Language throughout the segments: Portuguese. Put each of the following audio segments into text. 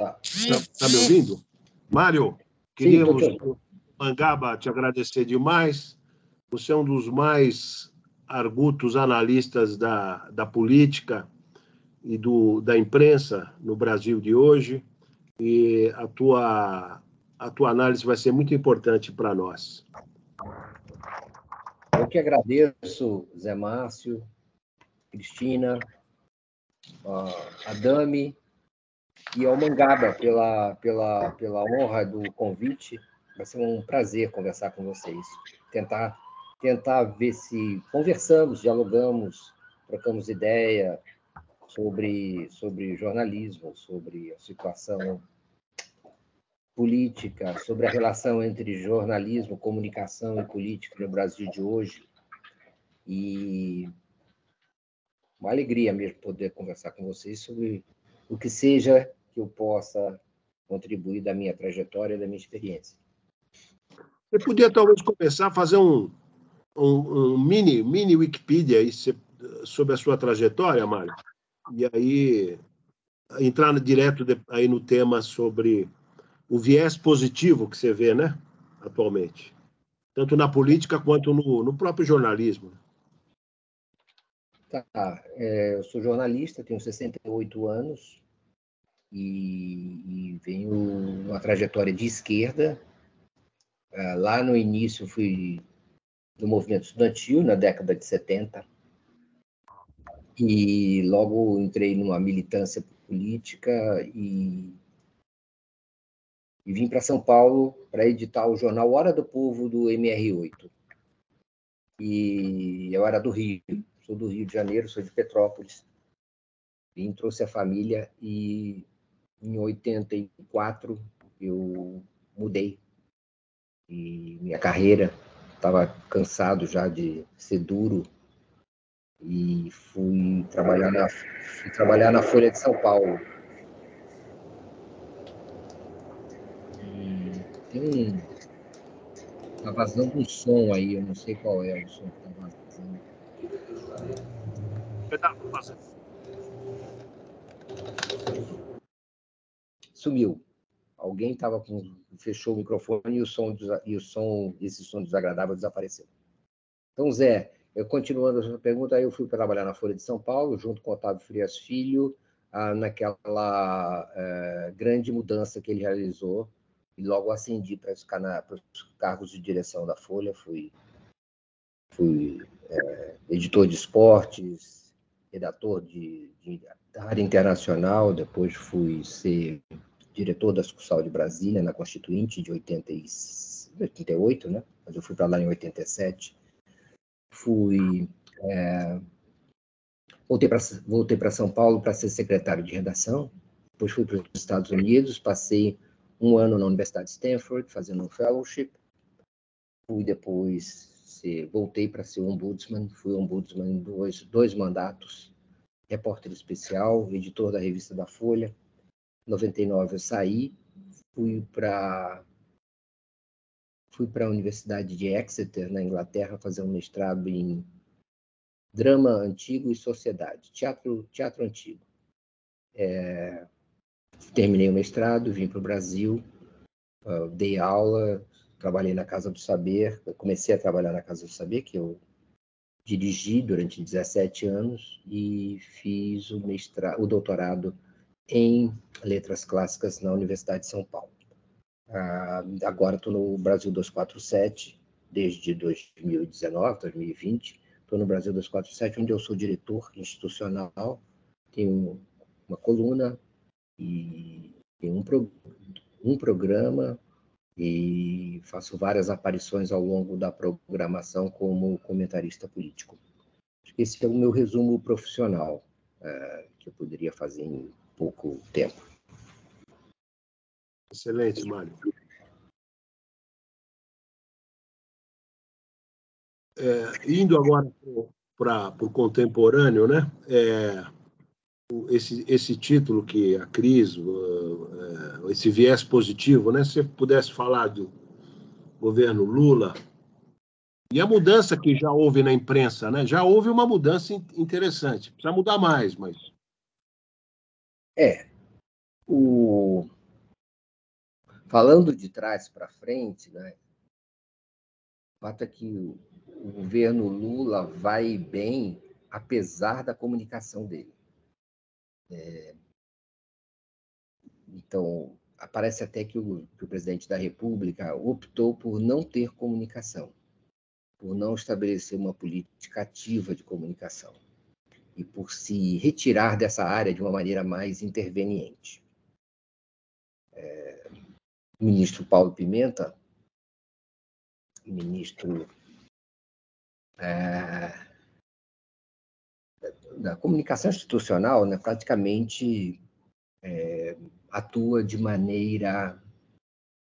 Tá. Tá me ouvindo? Mário, queríamos, Mangaba, te agradecer demais. Você é um dos mais argutos analistas da política e da imprensa no Brasil de hoje, e a tua análise vai ser muito importante para nós. Eu que agradeço, Zé Márcio, Cristina, a Dami e ao Mangaba pela honra do convite. Vai ser um prazer conversar com vocês. Tentar ver se conversamos, dialogamos, trocamos ideia sobre jornalismo, sobre a situação política, sobre a relação entre jornalismo, comunicação e política no Brasil de hoje. E uma alegria mesmo poder conversar com vocês sobre o que seja que eu possa contribuir da minha trajetória e da minha experiência. Você podia talvez começar a fazer um mini Wikipedia aí sobre a sua trajetória, Mário, e aí entrar direto aí no tema sobre o viés positivo que você vê, né, atualmente, tanto na política quanto no próprio jornalismo. Tá, eu sou jornalista, tenho 68 anos e venho uma trajetória de esquerda. Lá no início fui do movimento estudantil, na década de 70, e logo entrei numa militância política e vim para São Paulo para editar o jornal Hora do Povo, do MR8. E eu era do Rio, sou do Rio de Janeiro, sou de Petrópolis. Vim, trouxe a família e em 84 eu mudei. E minha carreira, estava cansado já de ser duro, e fui trabalhar na Folha de São Paulo. E tá vazando um som aí, eu não sei qual é o som que tá vazando. Sumiu. Alguém fechou o microfone e esse som desagradável desapareceu. Então, Zé, continuando a sua pergunta, aí eu fui trabalhar na Folha de São Paulo, junto com Otávio Frias Filho, naquela grande mudança que ele realizou, e logo ascendi para os cargos de direção da Folha. Fui editor de esportes, redator da área internacional, depois fui ser diretor da sucursal de Brasília, na Constituinte, de 88, né? Mas eu fui para lá em 87. Voltei para São Paulo para ser secretário de redação, depois fui para os Estados Unidos, passei um ano na Universidade de Stanford, fazendo um fellowship, voltei para ser ombudsman, fui ombudsman em dois mandatos, repórter especial, editor da revista da Folha. Em 99 eu saí, fui para a Universidade de Exeter, na Inglaterra, fazer um mestrado em drama antigo e sociedade, teatro antigo. Terminei o mestrado, vim para o Brasil, dei aula, trabalhei na Casa do Saber, comecei a trabalhar na Casa do Saber, que eu dirigi durante 17 anos, e fiz o doutorado em Letras Clássicas na Universidade de São Paulo. Agora estou no Brasil 247, desde 2019, 2020. Estou no Brasil 247, onde eu sou diretor institucional, tenho uma coluna e tenho um programa, e faço várias aparições ao longo da programação como comentarista político. Acho que esse é o meu resumo profissional, que eu poderia fazer em pouco tempo. Excelente, Mário. Indo agora para o contemporâneo, né? Esse título que a Cris, esse viés positivo, né? Se você pudesse falar do governo Lula e a mudança que já houve na imprensa, né? Já houve uma mudança interessante. Precisa mudar mais, mas... Falando de trás para frente, né, o fato é que o governo Lula vai bem, apesar da comunicação dele. Então, parece até que o presidente da República optou por não ter comunicação, por não estabelecer uma política ativa de comunicação e por se retirar dessa área de uma maneira mais interveniente. O ministro Paulo Pimenta, ministro da comunicação institucional, né, praticamente atua de maneira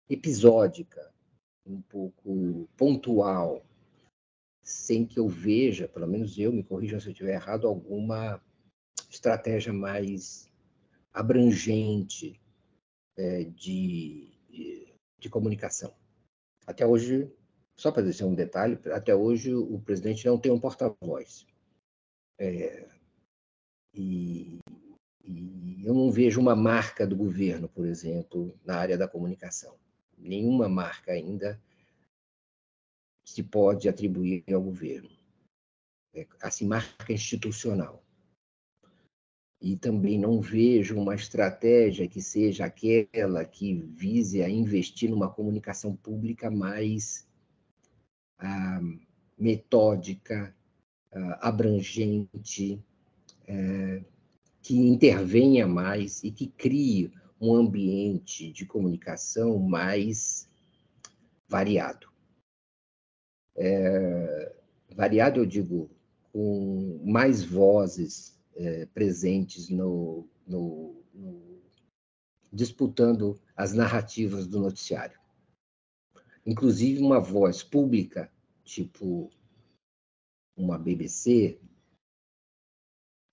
episódica, um pouco pontual, sem que eu veja, pelo menos eu, me corrija se eu estiver errado, alguma estratégia mais abrangente de comunicação. Até hoje, só para dizer um detalhe, até hoje o presidente não tem um porta-voz. E eu não vejo uma marca do governo, por exemplo, na área da comunicação. Nenhuma marca ainda se pode atribuir ao governo. Assim, marca institucional. E também não vejo uma estratégia que seja aquela que vise a investir numa comunicação pública mais metódica, abrangente, que intervenha mais e que crie um ambiente de comunicação mais variado. Variado, eu digo, com mais vozes presentes disputando as narrativas do noticiário. Inclusive uma voz pública, tipo uma BBC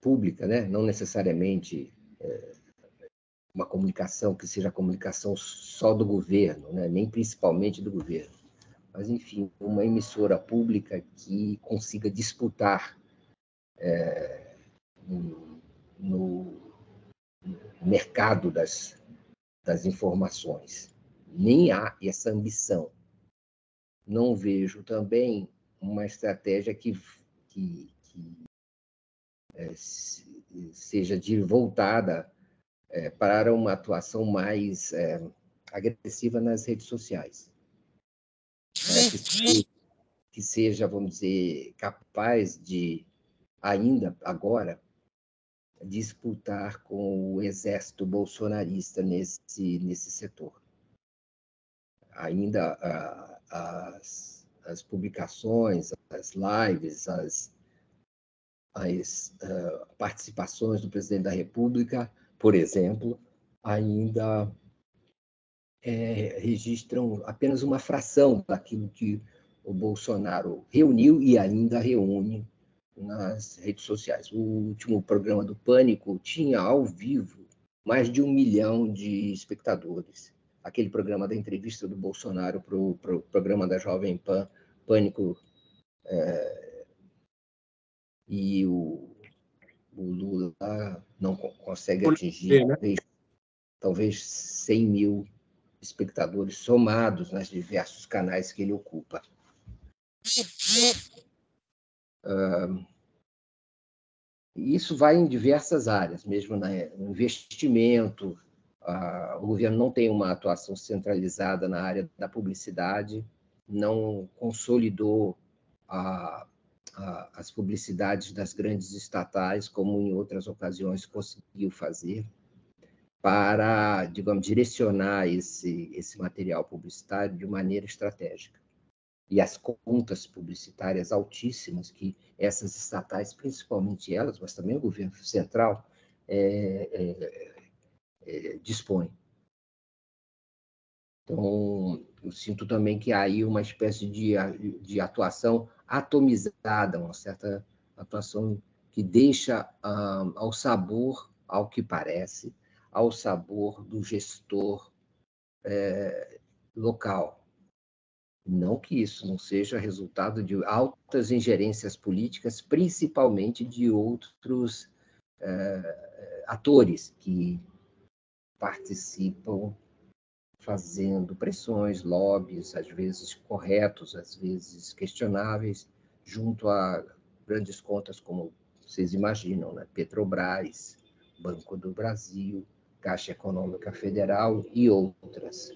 pública, né? Não necessariamente uma comunicação que seja a comunicação só do governo, né? Nem principalmente do governo, mas, enfim, uma emissora pública que consiga disputar no mercado das informações. Nem há essa ambição. Não vejo também uma estratégia que seja voltada para uma atuação mais agressiva nas redes sociais. Que seja, vamos dizer, capaz de, ainda agora, disputar com o exército bolsonarista nesse setor. Ainda as publicações, as lives, as participações do presidente da República, por exemplo, ainda registram apenas uma fração daquilo que o Bolsonaro reuniu e ainda reúne nas redes sociais. O último programa do Pânico tinha, ao vivo, mais de 1 milhão de espectadores. Aquele programa da entrevista do Bolsonaro para o programa da Jovem Pan, Pânico, e o Lula não consegue atingir talvez 100 mil espectadores somados nos diversos canais que ele ocupa. Isso vai em diversas áreas, mesmo no investimento. O governo não tem uma atuação centralizada na área da publicidade, não consolidou as publicidades das grandes estatais, como em outras ocasiões conseguiu fazer, para, digamos, direcionar esse material publicitário de maneira estratégica. E as contas publicitárias altíssimas que essas estatais, principalmente elas, mas também o governo central, dispõe. Então, eu sinto também que há aí uma espécie de atuação atomizada, uma certa atuação que deixa ao sabor, ao que parece, ao sabor do gestor local. Não que isso não seja resultado de altas ingerências políticas, principalmente de outros atores que participam fazendo pressões, lobbies, às vezes corretos, às vezes questionáveis, junto a grandes contas como vocês imaginam, né? Petrobras, Banco do Brasil, Caixa Econômica Federal e outras.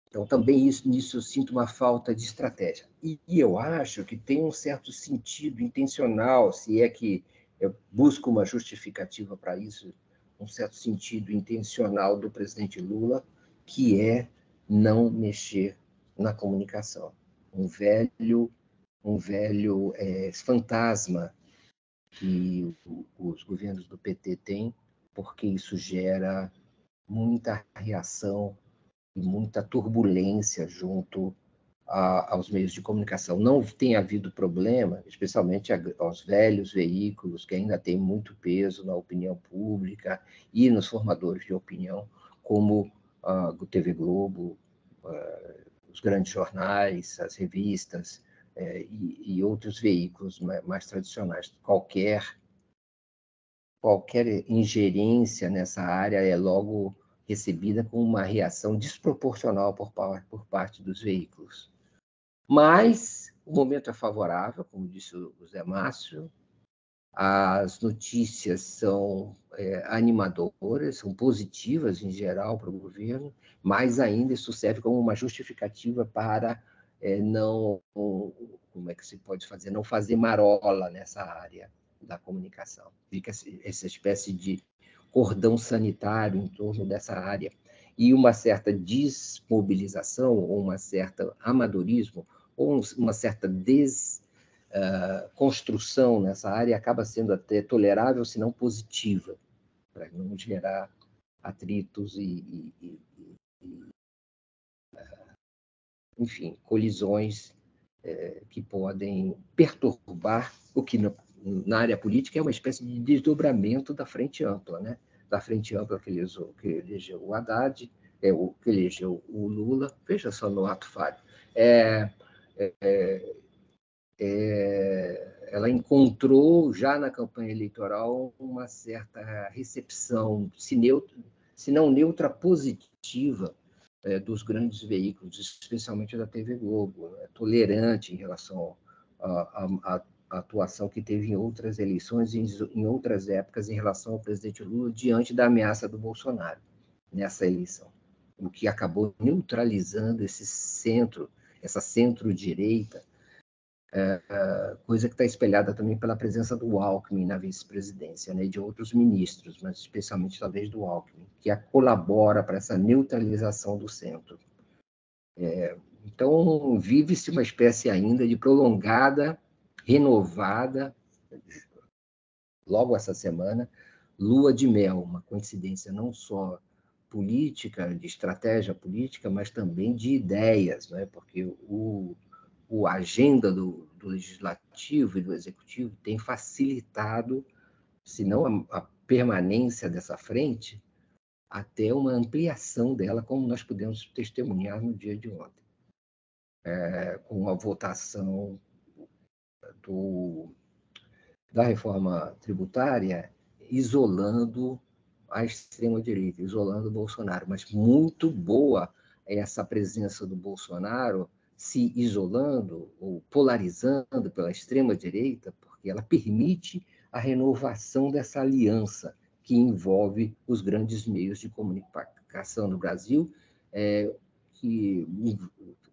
Então, também nisso eu sinto uma falta de estratégia. E eu acho que tem um certo sentido intencional, se é que eu busco uma justificativa para isso, um certo sentido intencional do presidente Lula, que é não mexer na comunicação. Um velho fantasma que os governos do PT têm, porque isso gera muita reação e muita turbulência junto aos meios de comunicação. Não tem havido problema, especialmente aos velhos veículos, que ainda têm muito peso na opinião pública e nos formadores de opinião, como o TV Globo, os grandes jornais, as revistas e outros veículos mais tradicionais. Qualquer ingerência nessa área é logo recebida com uma reação desproporcional por parte dos veículos. Mas o momento é favorável, como disse o Zé Márcio, as notícias são animadoras, são positivas em geral para o governo, mas ainda isso serve como uma justificativa para não, como é que se pode fazer, não fazer marola nessa área da comunicação. Fica essa espécie de cordão sanitário em torno dessa área e uma certa desmobilização, ou uma certa amadorismo, ou uma certa construção nessa área acaba sendo até tolerável, se não positiva, para não gerar atritos enfim, colisões que podem perturbar o que na área política é uma espécie de desdobramento da frente ampla, né? Da frente ampla que elegeu o Haddad, que elegeu o Lula, veja só no ato falho. Ela encontrou, já na campanha eleitoral, uma certa recepção, se não neutra, positiva, dos grandes veículos, especialmente da TV Globo, tolerante em relação à atuação que teve em outras eleições e em outras épocas em relação ao presidente Lula diante da ameaça do Bolsonaro nessa eleição, o que acabou neutralizando essa centro-direita, coisa que está espelhada também pela presença do Alckmin na vice-presidência, né, e de outros ministros, mas especialmente talvez do Alckmin, que colabora para essa neutralização do centro. Então, vive-se uma espécie ainda de prolongada, renovada, logo essa semana, lua de mel, uma coincidência não só política, de estratégia política, mas também de ideias, né, porque a agenda do legislativo e do executivo tem facilitado, se não a permanência dessa frente, até uma ampliação dela, como nós pudemos testemunhar no dia de ontem, com a votação da reforma tributária, isolando a extrema-direita, isolando o Bolsonaro. Mas muito boa essa presença do Bolsonaro se isolando ou polarizando pela extrema-direita, porque ela permite a renovação dessa aliança que envolve os grandes meios de comunicação no Brasil, que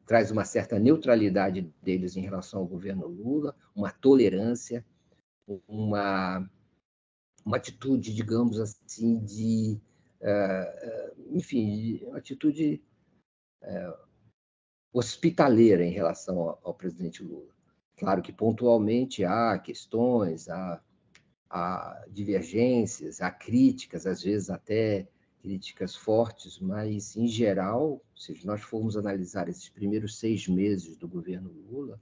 traz uma certa neutralidade deles em relação ao governo Lula, uma tolerância, uma atitude, digamos assim, enfim, uma atitude hospitaleira em relação ao presidente Lula. Claro que pontualmente há questões, há divergências, há críticas, às vezes até críticas fortes, mas, em geral, se nós formos analisar esses primeiros 6 meses do governo Lula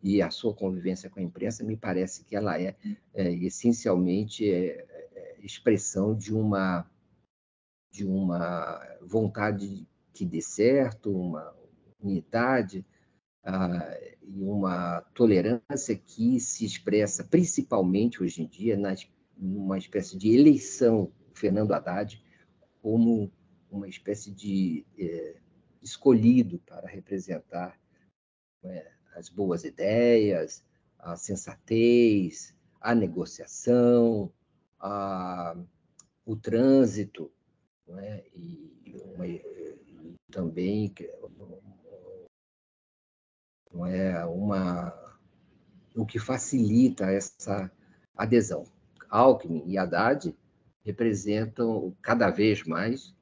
e a sua convivência com a imprensa, me parece que ela essencialmente expressão de uma vontade que dê certo, uma unidade e uma tolerância que se expressa principalmente hoje em dia numa espécie de eleição Fernando Haddad como uma espécie de escolhido para representar as boas ideias, a sensatez, a negociação, o trânsito, não é? E também não é o que facilita essa adesão. Alckmin e Haddad representam cada vez mais,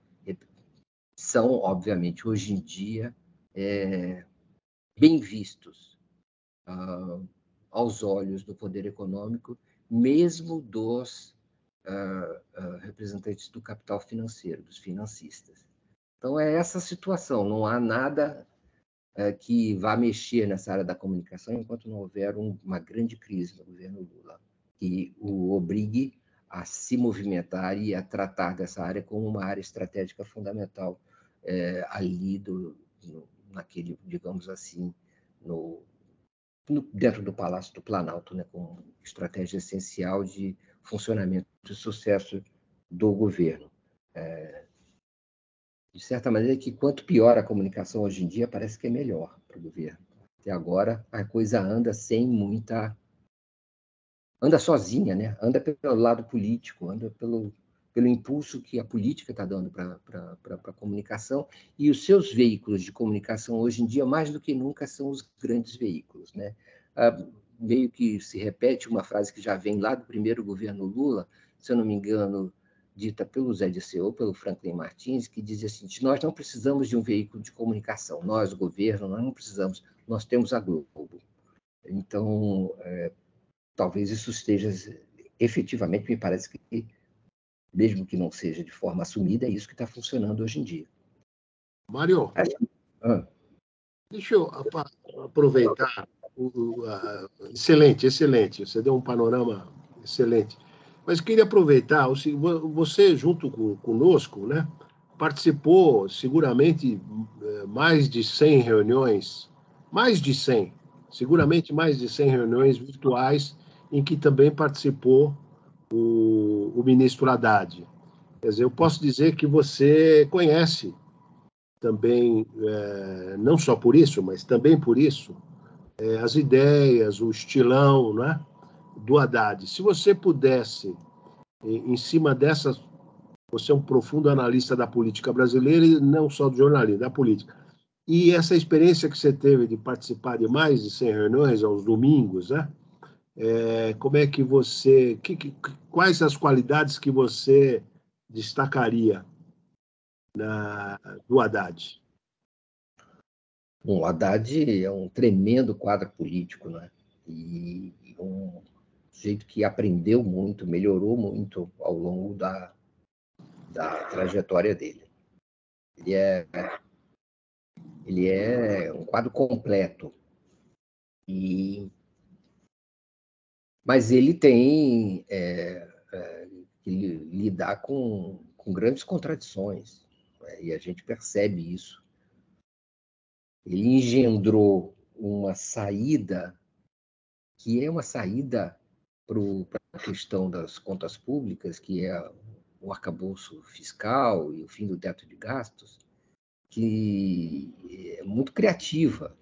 são, obviamente, hoje em dia, bem vistos aos olhos do poder econômico, mesmo dos representantes do capital financeiro, dos financistas. Então, é essa situação, não há nada que vá mexer nessa área da comunicação enquanto não houver uma grande crise no governo Lula, que o obrigue a se movimentar e a tratar dessa área como uma área estratégica fundamental ali naquele, digamos assim, dentro do Palácio do Planalto, né, como estratégia essencial de funcionamento e sucesso do governo. De certa maneira, que quanto pior a comunicação hoje em dia, parece que é melhor para o governo. Até agora, a coisa anda sem muita... Anda sozinha, né? Anda pelo lado político, anda pelo impulso que a política está dando para a comunicação, e os seus veículos de comunicação, hoje em dia, mais do que nunca, são os grandes veículos, né? Meio que se repete uma frase que já vem lá do primeiro governo Lula, se eu não me engano, dita pelo Zé Dirceu, pelo Franklin Martins, que dizia assim: nós não precisamos de um veículo de comunicação, nós, o governo, nós não precisamos, nós temos a Globo. Então, talvez isso esteja, efetivamente, me parece que, mesmo que não seja de forma assumida, é isso que está funcionando hoje em dia. Mário, deixa eu aproveitar. Excelente, excelente. Você deu um panorama excelente. Mas queria aproveitar, você junto conosco, né, participou seguramente mais de 100 reuniões, seguramente mais de 100 reuniões virtuais em que também participou o ministro Haddad. Quer dizer, eu posso dizer que você conhece também, não só por isso, mas também por isso, as ideias, o estilão, né, do Haddad. Se você pudesse, em cima dessas, você é um profundo analista da política brasileira e não só do jornalismo, da política. E essa experiência que você teve de participar de mais de 100 reuniões aos domingos, né? Como é que você... quais as qualidades que você destacaria do Haddad? Bom, o Haddad é um tremendo quadro político, né? E um sujeito que aprendeu muito, melhorou muito ao longo da trajetória dele. Ele é um quadro completo. Mas ele tem que lidar com grandes contradições, né? E a gente percebe isso. Ele engendrou uma saída que é uma saída para a questão das contas públicas, que é o arcabouço fiscal e o fim do teto de gastos, que é muito criativa.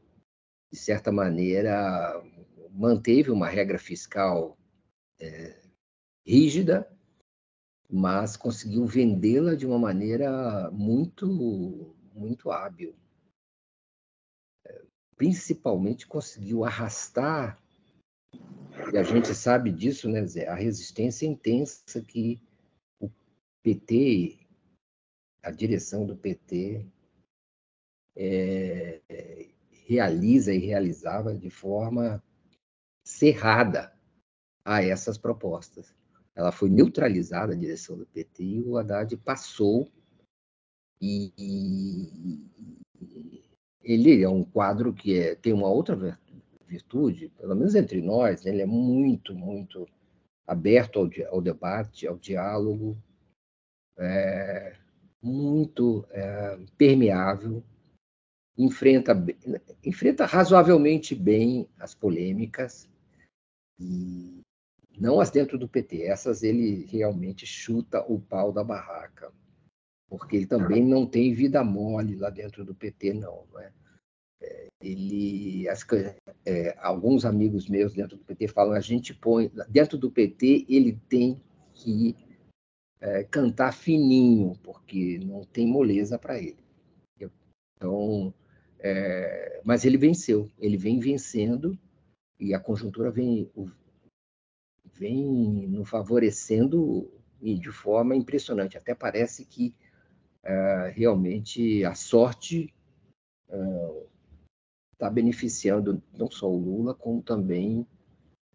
De certa maneira, manteve uma regra fiscal rígida, mas conseguiu vendê-la de uma maneira muito, muito hábil. Principalmente conseguiu arrastar, e a gente sabe disso, né, Zé, a resistência intensa que o PT, a direção do PT, realiza e realizava de forma cerrada a essas propostas. Ela foi neutralizada, a direção do PT, e o Haddad passou, e ele é um quadro que tem uma outra virtude, pelo menos entre nós, né? Ele é muito, muito aberto ao debate, ao diálogo, muito permeável, enfrenta razoavelmente bem as polêmicas, e não as dentro do PT, essas ele realmente chuta o pau da barraca. porque ele também não tem vida mole lá dentro do PT, não é? Alguns amigos meus dentro do PT falam, a gente põe, dentro do PT ele tem que cantar fininho, porque não tem moleza para ele. Então, mas ele venceu, ele vem vencendo, e a conjuntura vem nos favorecendo de forma impressionante. Até parece que realmente a sorte está beneficiando não só o Lula, como também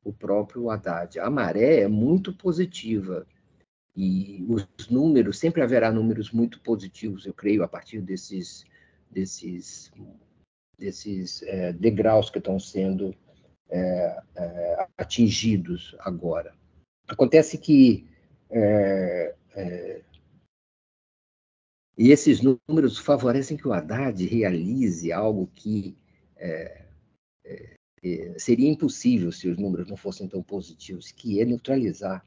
o próprio Haddad. A maré é muito positiva, e os números, sempre haverá números muito positivos, eu creio, a partir desses degraus que estão sendo atingidos agora. Acontece que e esses números favorecem que o Haddad realize algo que seria impossível se os números não fossem tão positivos, que é neutralizar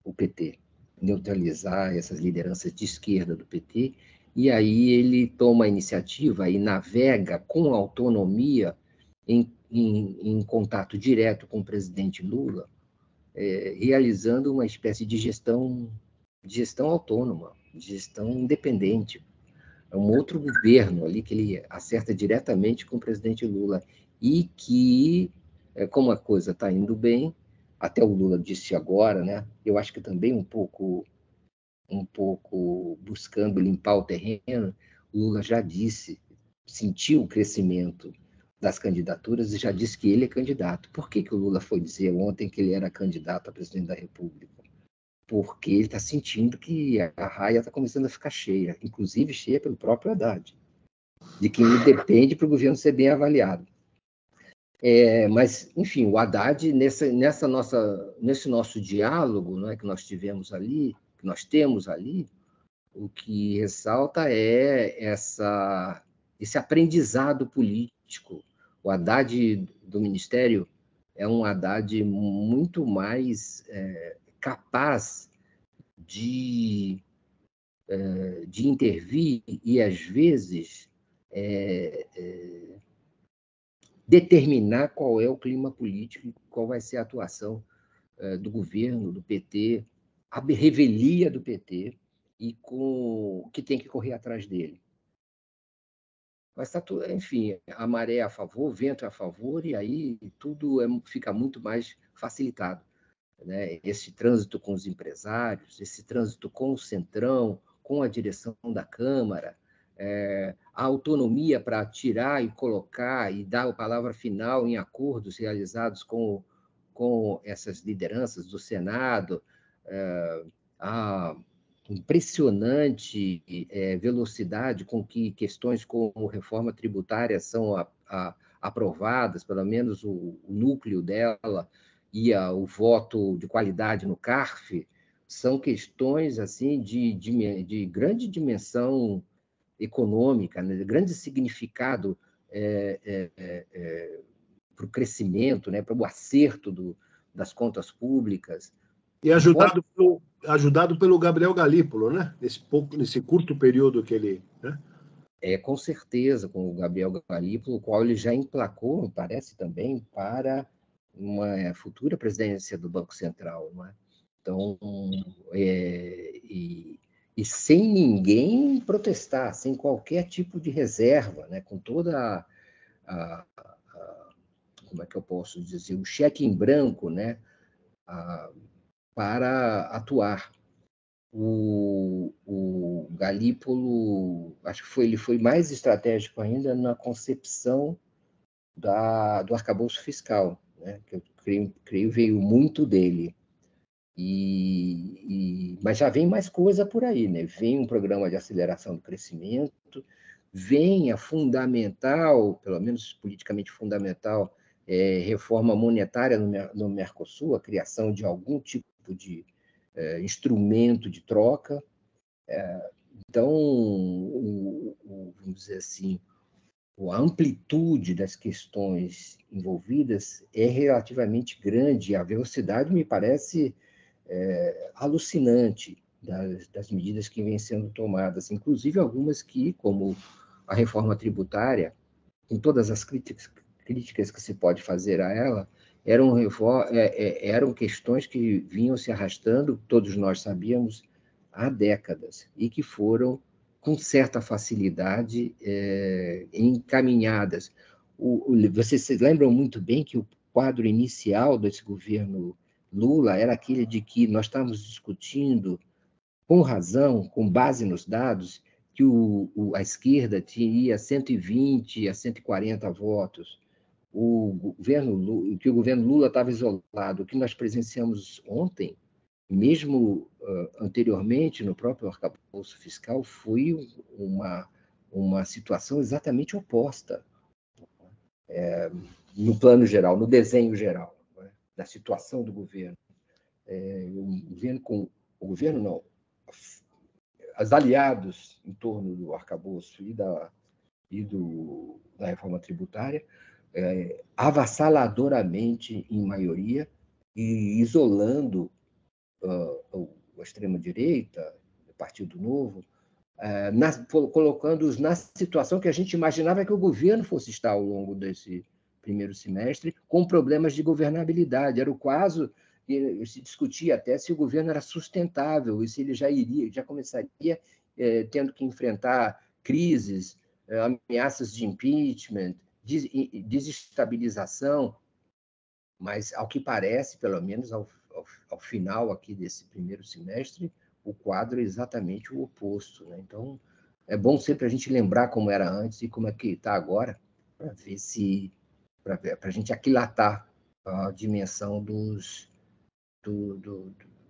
o PT, neutralizar essas lideranças de esquerda do PT, e aí ele toma a iniciativa e navega com autonomia em contato direto com o presidente Lula, realizando uma espécie de gestão autônoma, gestão independente. É um outro governo ali que ele acerta diretamente com o presidente Lula, e que, como a coisa está indo bem, até o Lula disse agora, né? Eu acho que também um pouco buscando limpar o terreno, o Lula já disse, sentiu o crescimento das candidaturas e já disse que ele é candidato. Por que o Lula foi dizer ontem que ele era candidato a presidente da República? Porque ele está sentindo que a raia está começando a ficar cheia, inclusive cheia pelo próprio Haddad, de quem ele depende para o governo ser bem avaliado. Mas, enfim, o Haddad, nesse nosso diálogo, não é, que nós tivemos ali, que nós temos ali, o que ressalta é esse aprendizado político. O Haddad do Ministério é um Haddad muito mais capaz de intervir e, às vezes, determinar qual é o clima político, qual vai ser a atuação do governo, do PT, a revelia do PT, e que tem que correr atrás dele. Mas está tudo, enfim, a maré é a favor, o vento é a favor, e aí tudo fica muito mais facilitado, né? Esse trânsito com os empresários, esse trânsito com o Centrão, com a direção da Câmara, a autonomia para tirar e colocar e dar a palavra final em acordos realizados com essas lideranças do Senado, a impressionante velocidade com que questões como reforma tributária são aprovadas, pelo menos o núcleo dela, e o voto de qualidade no CARF, são questões assim de grande dimensão econômica, né, de grande significado para o crescimento, né, para o acerto das contas públicas. E ajudado pelo Gabriel Galípolo, né? Nesse curto período que ele... Né? Com certeza, com o Gabriel Galípolo, o qual ele já emplacou, parece também, para uma futura presidência do Banco Central, não é? Então, e sem ninguém protestar, sem qualquer tipo de reserva, né? Com toda como é que eu posso dizer, o cheque em branco, né? Para atuar. O Galípolo, acho que ele foi mais estratégico ainda na concepção do arcabouço fiscal, né? Que eu creio veio muito dele. Mas já vem mais coisa por aí, né? Vem um programa de aceleração do crescimento, vem a fundamental, pelo menos politicamente fundamental, reforma monetária no Mercosul, a criação de algum tipo de instrumento de troca. Então, vamos dizer assim, a amplitude das questões envolvidas é relativamente grande, a velocidade me parece alucinante, das medidas que vêm sendo tomadas, inclusive algumas que, como a reforma tributária, com todas as críticas que se pode fazer a ela, eram questões que vinham se arrastando, todos nós sabíamos, há décadas, e que foram, com certa facilidade, encaminhadas. Vocês se lembram muito bem que o quadro inicial desse governo Lula era aquele de que nós estávamos discutindo, com razão, com base nos dados, que a esquerda tinha 120 a 140 votos, que o governo Lula estava isolado. O que nós presenciamos ontem, mesmo anteriormente, no próprio arcabouço fiscal, foi uma situação exatamente oposta, no plano geral, no desenho geral, né, da situação do governo. O governo não, os aliados em torno do arcabouço e da reforma tributária, avassaladoramente em maioria, e isolando a extrema-direita, o Partido Novo, colocando-os na situação que a gente imaginava que o governo fosse estar ao longo desse primeiro semestre, com problemas de governabilidade. Era o caso que se discutia até se o governo era sustentável e se ele já começaria tendo que enfrentar crises, ameaças de impeachment, desestabilização, mas, ao que parece, pelo menos ao final aqui desse primeiro semestre, o quadro é exatamente o oposto, né? Então, é bom sempre a gente lembrar como era antes e como é que está agora, para ver se para a gente aquilatar a dimensão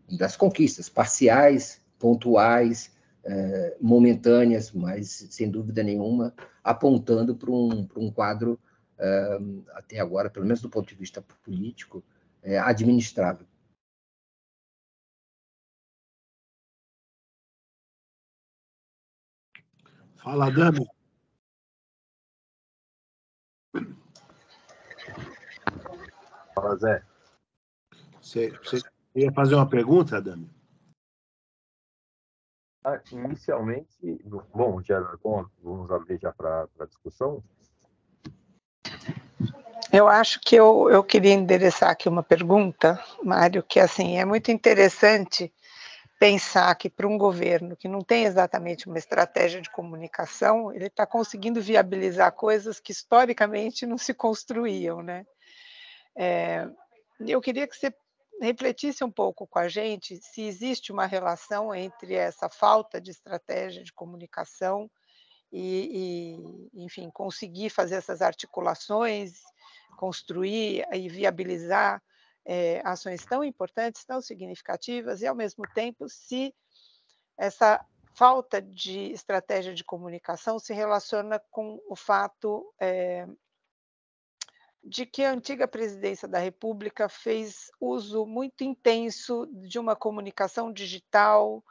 das conquistas parciais, pontuais, momentâneas, mas, sem dúvida nenhuma, apontando para um quadro, até agora, pelo menos do ponto de vista político, administrável. Fala, Dami. Fala, Zé. Você ia fazer uma pergunta, Dami? Inicialmente, bom, já vamos abrir já para a discussão. Eu acho que eu queria endereçar aqui uma pergunta, Mário, que assim, é muito interessante pensar que para um governo que não tem exatamente uma estratégia de comunicação, ele está conseguindo viabilizar coisas que historicamente não se construíam, né? Eu queria que você refletisse um pouco com a gente se existe uma relação entre essa falta de estratégia de comunicação enfim, conseguir fazer essas articulações, construir e viabilizar ações tão importantes, tão significativas, e, ao mesmo tempo, se essa falta de estratégia de comunicação se relaciona com o fato de que a antiga presidência da República fez uso muito intenso de uma comunicação digital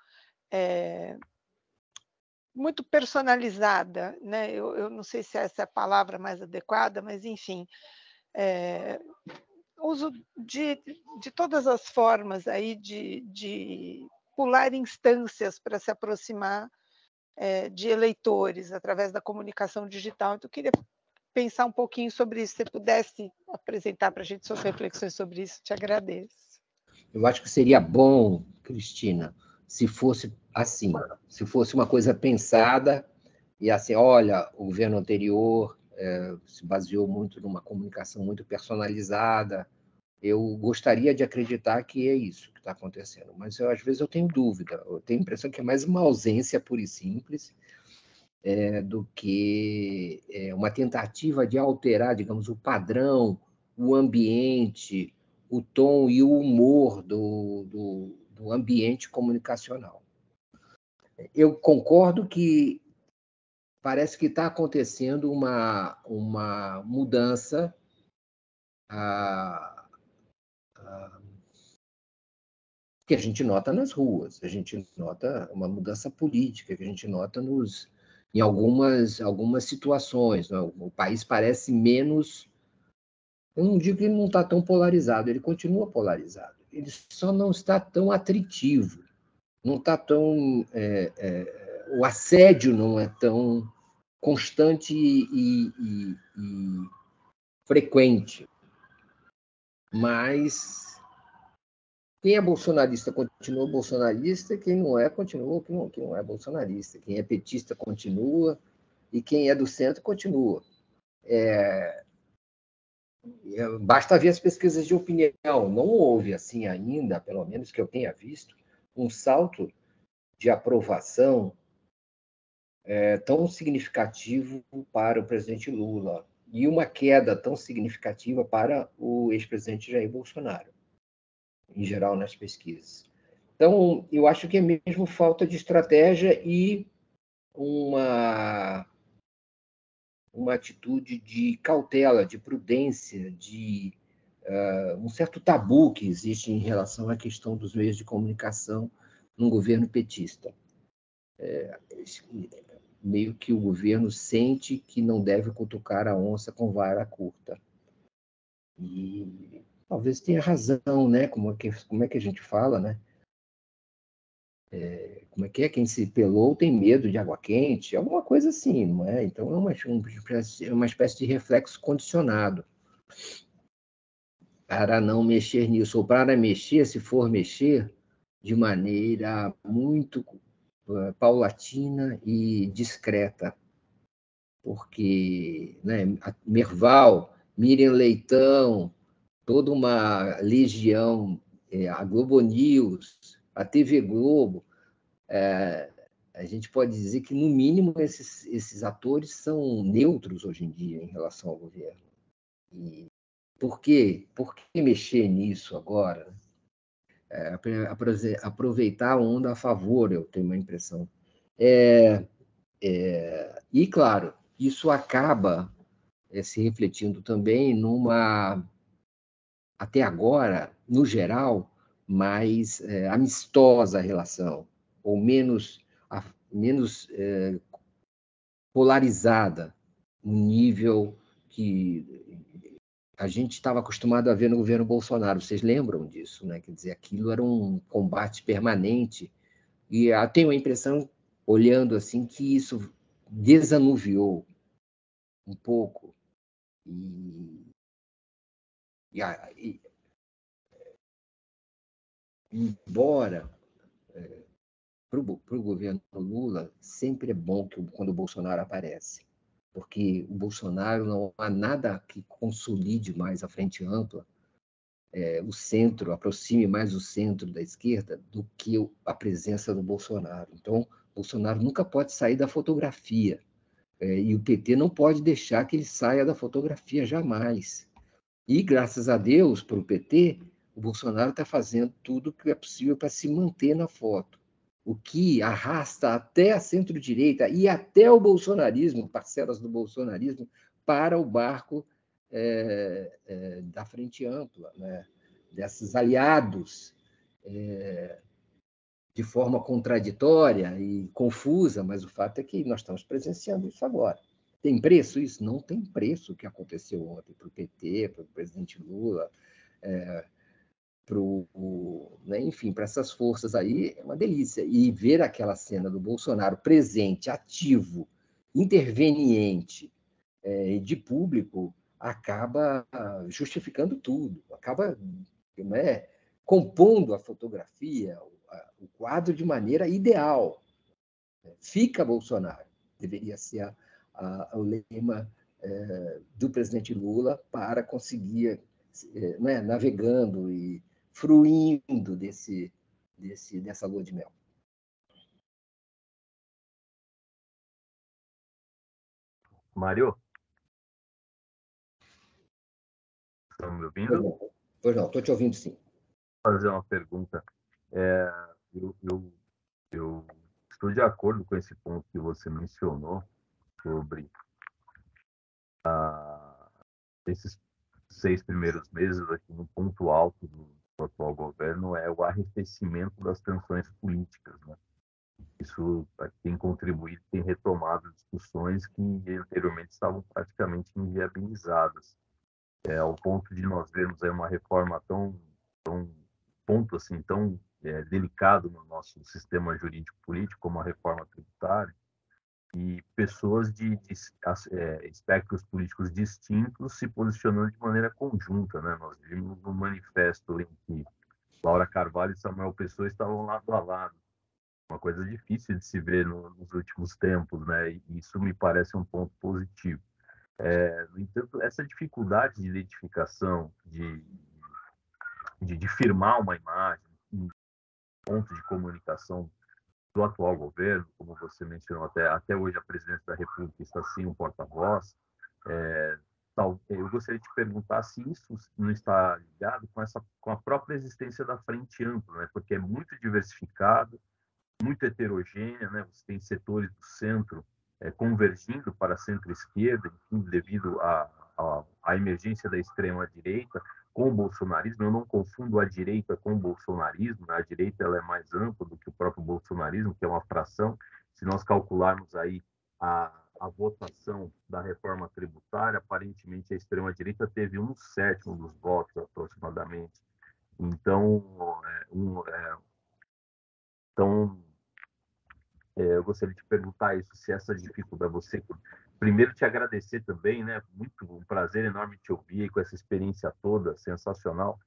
muito personalizada, né? Eu não sei se essa é a palavra mais adequada, mas, enfim, uso de todas as formas aí de pular instâncias para se aproximar de eleitores através da comunicação digital. Então, eu queria pensar um pouquinho sobre isso. Se você pudesse apresentar para a gente suas reflexões sobre isso, te agradeço. Eu acho que seria bom, Cristina, se fosse assim, se fosse uma coisa pensada e assim, olha, o governo anterior se baseou muito numa comunicação muito personalizada. Eu gostaria de acreditar que é isso que está acontecendo, mas às vezes eu tenho dúvida, eu tenho a impressão que é mais uma ausência pura e simples do que uma tentativa de alterar, digamos, o padrão, o ambiente, o tom e o humor do ambiente comunicacional. Eu concordo que parece que está acontecendo uma mudança que a gente nota nas ruas, a gente nota uma mudança política, que a gente nota em algumas situações. Né? O país parece menos... Eu não digo que ele não está tão polarizado, ele continua polarizado. Ele só não está tão atritivo. não está tão... o assédio não é tão constante e frequente. Mas quem é bolsonarista continua bolsonarista, quem não é, continua que não é bolsonarista. Quem é petista continua, e quem é do centro continua. Basta ver as pesquisas de opinião. Não houve, assim, ainda, pelo menos que eu tenha visto, um salto de aprovação tão significativo para o presidente Lula e uma queda tão significativa para o ex-presidente Jair Bolsonaro, em geral, nas pesquisas. Então, eu acho que é mesmo falta de estratégia e uma atitude de cautela, de prudência, de um certo tabu que existe em relação à questão dos meios de comunicação num governo petista. Meio que o governo sente que não deve cutucar a onça com vara curta. E talvez tenha razão, né? Como é que a gente fala, né? Como é que é? Quem se pelou tem medo de água quente, alguma coisa assim, não é? Então é uma espécie de reflexo condicionado para não mexer nisso, ou para mexer, se for mexer, de maneira muito paulatina e discreta, porque, né, Merval, Miriam Leitão, toda uma legião, a Globo News, a TV Globo, a gente pode dizer que, no mínimo, esses atores são neutros hoje em dia em relação ao governo. E por quê? Por que mexer nisso agora? Aproveitar a onda a favor, eu tenho uma impressão. E, claro, isso acaba se refletindo também numa, até agora, no geral, mais amistosa relação, ou menos polarizada, um nível que a gente estava acostumado a ver no governo Bolsonaro. Vocês lembram disso, né? Quer dizer, aquilo era um combate permanente. E eu tenho a impressão, olhando assim, que isso desanuviou um pouco. Embora para o governo Lula sempre é bom quando o Bolsonaro aparece, porque o Bolsonaro não há nada que consolide mais a frente ampla, o centro, aproxime mais o centro da esquerda do que a presença do Bolsonaro. Então, Bolsonaro nunca pode sair da fotografia, e o PT não pode deixar que ele saia da fotografia jamais. E, graças a Deus, para o PT, o Bolsonaro está fazendo tudo o que é possível para se manter na foto, o que arrasta até a centro-direita e até o bolsonarismo, parcelas do bolsonarismo, para o barco da frente ampla, né? Desses aliados, de forma contraditória e confusa, mas o fato é que nós estamos presenciando isso agora. Tem preço isso? Não tem preço o que aconteceu ontem para o PT, para o presidente Lula, né, enfim, para essas forças aí, é uma delícia. E ver aquela cena do Bolsonaro presente, ativo, interveniente, de público, acaba justificando tudo, acaba, né, compondo a fotografia, o quadro de maneira ideal. Fica Bolsonaro, deveria ser o lema do presidente Lula para conseguir, né, navegando e fruindo dessa lua de mel. Mário, estão me ouvindo? Pois não, estou te ouvindo sim. Vou fazer uma pergunta. Eu estou de acordo com esse ponto que você mencionou sobre esses 6 primeiros meses. Aqui no ponto alto do atual governo é o arrefecimento das tensões políticas, né? Isso tem contribuído, tem retomado discussões que anteriormente estavam praticamente inviabilizadas, ao ponto de nós vermos aí uma reforma tão ponto assim tão delicado no nosso sistema jurídico político como a reforma tributária, e pessoas de espectros políticos distintos se posicionando de maneira conjunta, né? Nós vimos no manifesto em que Laura Carvalho e Samuel Pessoa estavam lado a lado, uma coisa difícil de se ver nos últimos tempos, né? E isso me parece um ponto positivo. No entanto, essa dificuldade de identificação, de firmar uma imagem, um ponto de comunicação do atual governo, como você mencionou, até hoje a presidência da República está sem um porta-voz. Eu gostaria de te perguntar se isso não está ligado com a própria existência da Frente Ampla, né? Porque é muito diversificado, muito heterogênea, né? Você tem setores do centro convergindo para a centro-esquerda, devido à emergência da extrema-direita com o bolsonarismo. Eu não confundo a direita com o bolsonarismo, né? A direita ela é mais ampla do que o próprio bolsonarismo, que é uma fração. Se nós calcularmos aí a votação da reforma tributária, aparentemente a extrema-direita teve 1/7 dos votos, aproximadamente. Então, eu gostaria de perguntar isso, se essa dificuldade, você primeiro te agradecer também, né? Um prazer enorme te ouvir com essa experiência toda, sensacional.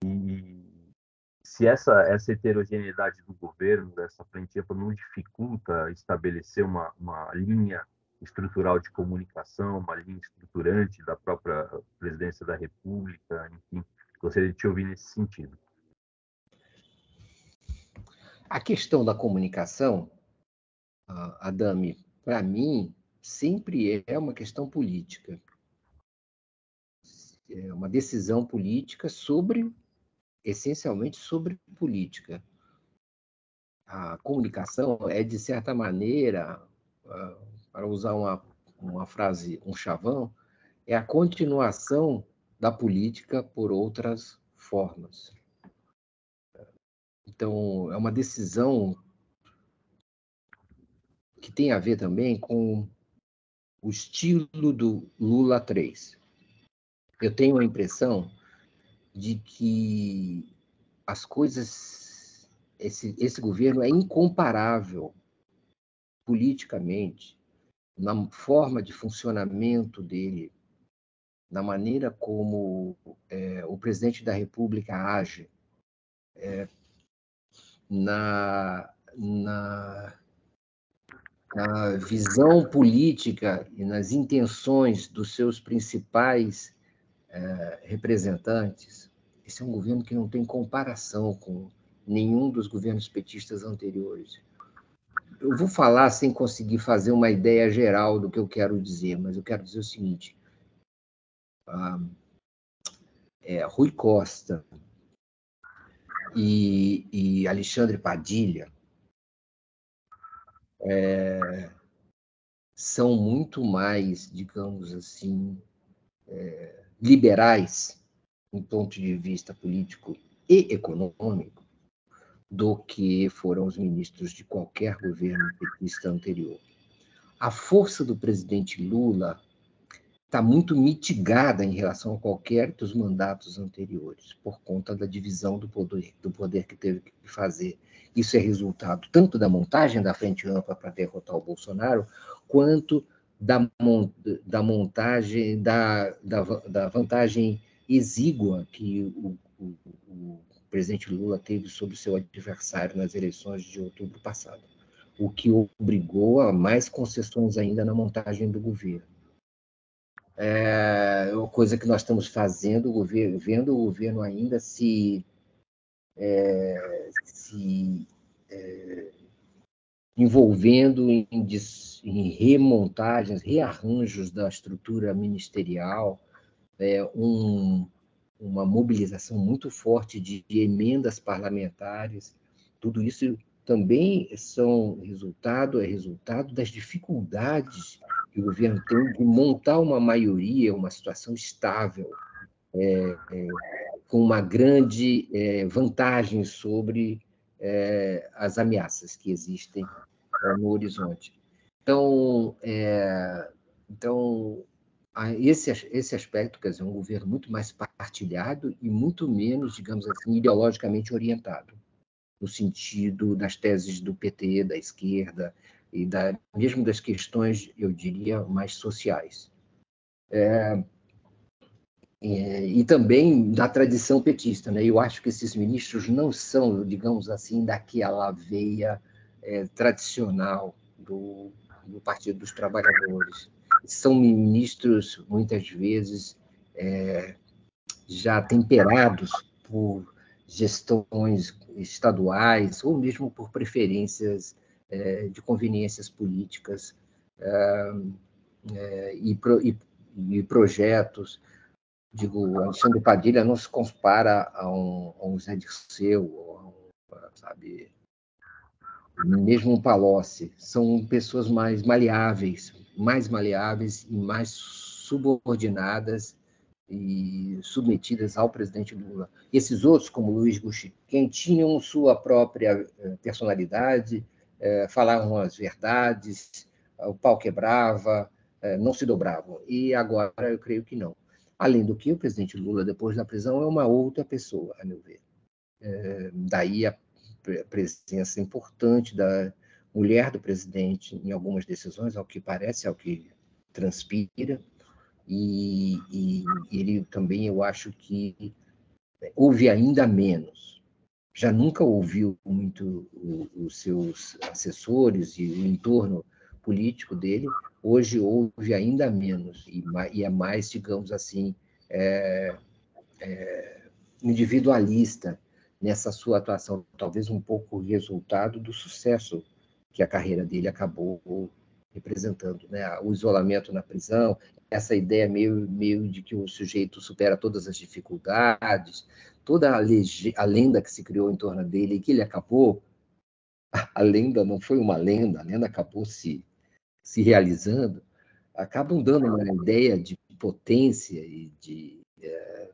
E se essa heterogeneidade do governo, dessa frente ampla, não dificulta estabelecer uma linha estrutural de comunicação, uma linha estruturante da própria presidência da República, enfim, gostaria de te ouvir nesse sentido. A questão da comunicação, Adame, para mim, sempre é uma questão política. É uma decisão política essencialmente sobre política. A comunicação é, de certa maneira, para usar uma frase, um chavão, é a continuação da política por outras formas. Então, é uma decisão que tem a ver também com o estilo do Lula 3. Eu tenho a impressão de que as coisas, esse governo é incomparável politicamente, na forma de funcionamento dele, na maneira como o presidente da República age, na visão política e nas intenções dos seus principais representantes. Esse é um governo que não tem comparação com nenhum dos governos petistas anteriores. Eu vou falar sem conseguir fazer uma ideia geral do que eu quero dizer, mas eu quero dizer o seguinte: Rui Costa e Alexandre Padilha são muito mais, digamos assim, liberais, do ponto de vista político e econômico, do que foram os ministros de qualquer governo petista anterior. A força do presidente Lula está muito mitigada em relação a qualquer dos mandatos anteriores, por conta da divisão do poder que teve que fazer. Isso é resultado tanto da montagem da Frente Ampla para derrotar o Bolsonaro, quanto da montagem, da vantagem exígua que o presidente Lula teve sobre o seu adversário nas eleições de outubro passado, o que obrigou a mais concessões ainda na montagem do governo. Uma coisa que nós estamos fazendo, vendo o governo ainda se envolvendo em remontagens, rearranjos da estrutura ministerial, uma mobilização muito forte de emendas parlamentares. Tudo isso também é resultado das dificuldades que o governo tem de montar uma maioria, uma situação estável, com uma grande vantagem sobre as ameaças que existem no horizonte. Então, esse aspecto, quer dizer, um governo muito mais partilhado e muito menos, digamos assim, ideologicamente orientado, no sentido das teses do PT, da esquerda, e mesmo das questões, eu diria, mais sociais. E também da tradição petista, né? Eu acho que esses ministros não são, digamos assim, daquela veia tradicional do Partido dos Trabalhadores. São ministros, muitas vezes, já temperados por gestões estaduais ou mesmo por preferências de conveniências políticas e projetos. Digo, Alexandre Padilha não se compara a um Zé Dirceu, sabe? Mesmo um Palocci. São pessoas mais maleáveis e mais subordinadas e submetidas ao presidente Lula. Esses outros, como Luiz Gushiken, tinham sua própria personalidade, falavam as verdades, o pau quebrava, não se dobravam. E agora eu creio que não. Além do que, o presidente Lula, depois da prisão, é uma outra pessoa, a meu ver. Daí a presença importante da mulher do presidente em algumas decisões, ao que parece, ao que transpira, e ele também, eu acho que ouve ainda menos. Já nunca ouviu muito os seus assessores e o entorno político dele, hoje ouve ainda menos, e é mais, digamos assim, individualista nessa sua atuação, talvez um pouco resultado do sucesso que a carreira dele acabou representando, né? O isolamento na prisão, essa ideia meio de que o sujeito supera todas as dificuldades, toda a lenda que se criou em torno dele, e que ele acabou, a lenda não foi uma lenda, a lenda acabou se realizando, acabam dando uma ideia de potência e de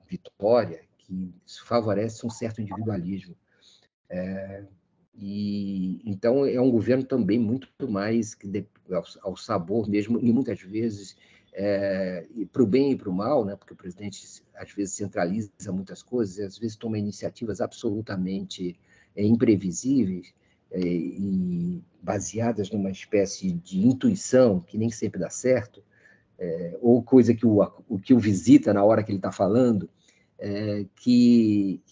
vitória que favorece um certo individualismo. E então é um governo também muito mais que ao sabor mesmo, e muitas vezes para o bem e para o mal, né? Porque o presidente às vezes centraliza muitas coisas, e às vezes toma iniciativas absolutamente imprevisíveis e baseadas numa espécie de intuição que nem sempre dá certo, ou coisa que o visita na hora que ele está falando, que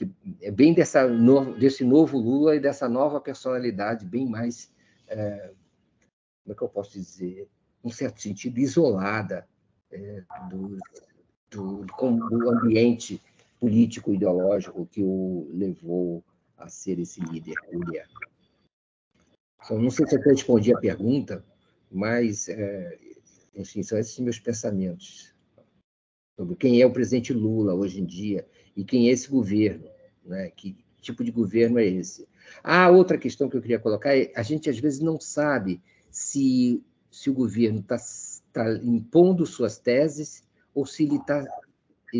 é bem desse novo Lula e dessa nova personalidade, bem mais, como é que eu posso dizer, num certo sentido, isolada do ambiente político ideológico que o levou a ser esse líder que ele é. Então, não sei se eu respondi a pergunta, mas, enfim, são esses meus pensamentos sobre quem é o presidente Lula hoje em dia e quem é esse governo, né? Que tipo de governo é esse? Outra questão que eu queria colocar é: a gente às vezes não sabe se o governo está impondo suas teses ou se ele está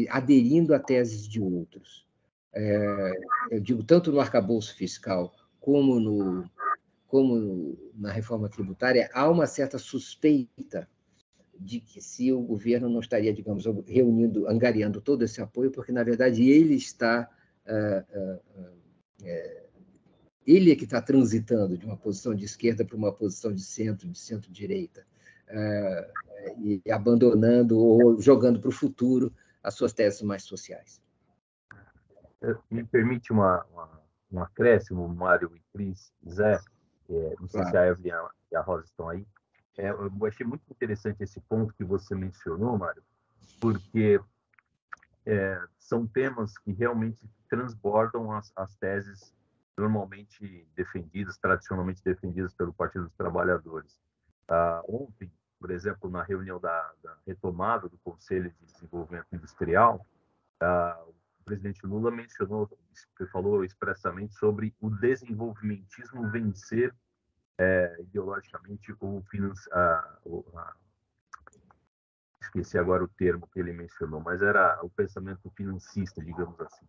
aderindo a teses de outros. Eu digo, tanto no arcabouço fiscal como na reforma tributária, há uma certa suspeita de que se o governo não estaria, digamos, angariando todo esse apoio, porque, na verdade, ele é que está transitando de uma posição de esquerda para uma posição de centro-direita, e abandonando ou jogando para o futuro as suas teses mais sociais. Me permite um acréscimo, Mário e Cris, Zé, não sei se a Evelyn e a Rosa estão aí. Eu achei muito interessante esse ponto que você mencionou, Mário, porque são temas que realmente transbordam as teses normalmente defendidas, tradicionalmente defendidas pelo Partido dos Trabalhadores. Ontem, por exemplo, na reunião da retomada do Conselho de Desenvolvimento Industrial, o presidente Lula falou expressamente sobre o desenvolvimentismo vencer ideologicamente esqueci agora o termo que ele mencionou, mas era o pensamento financista, digamos assim.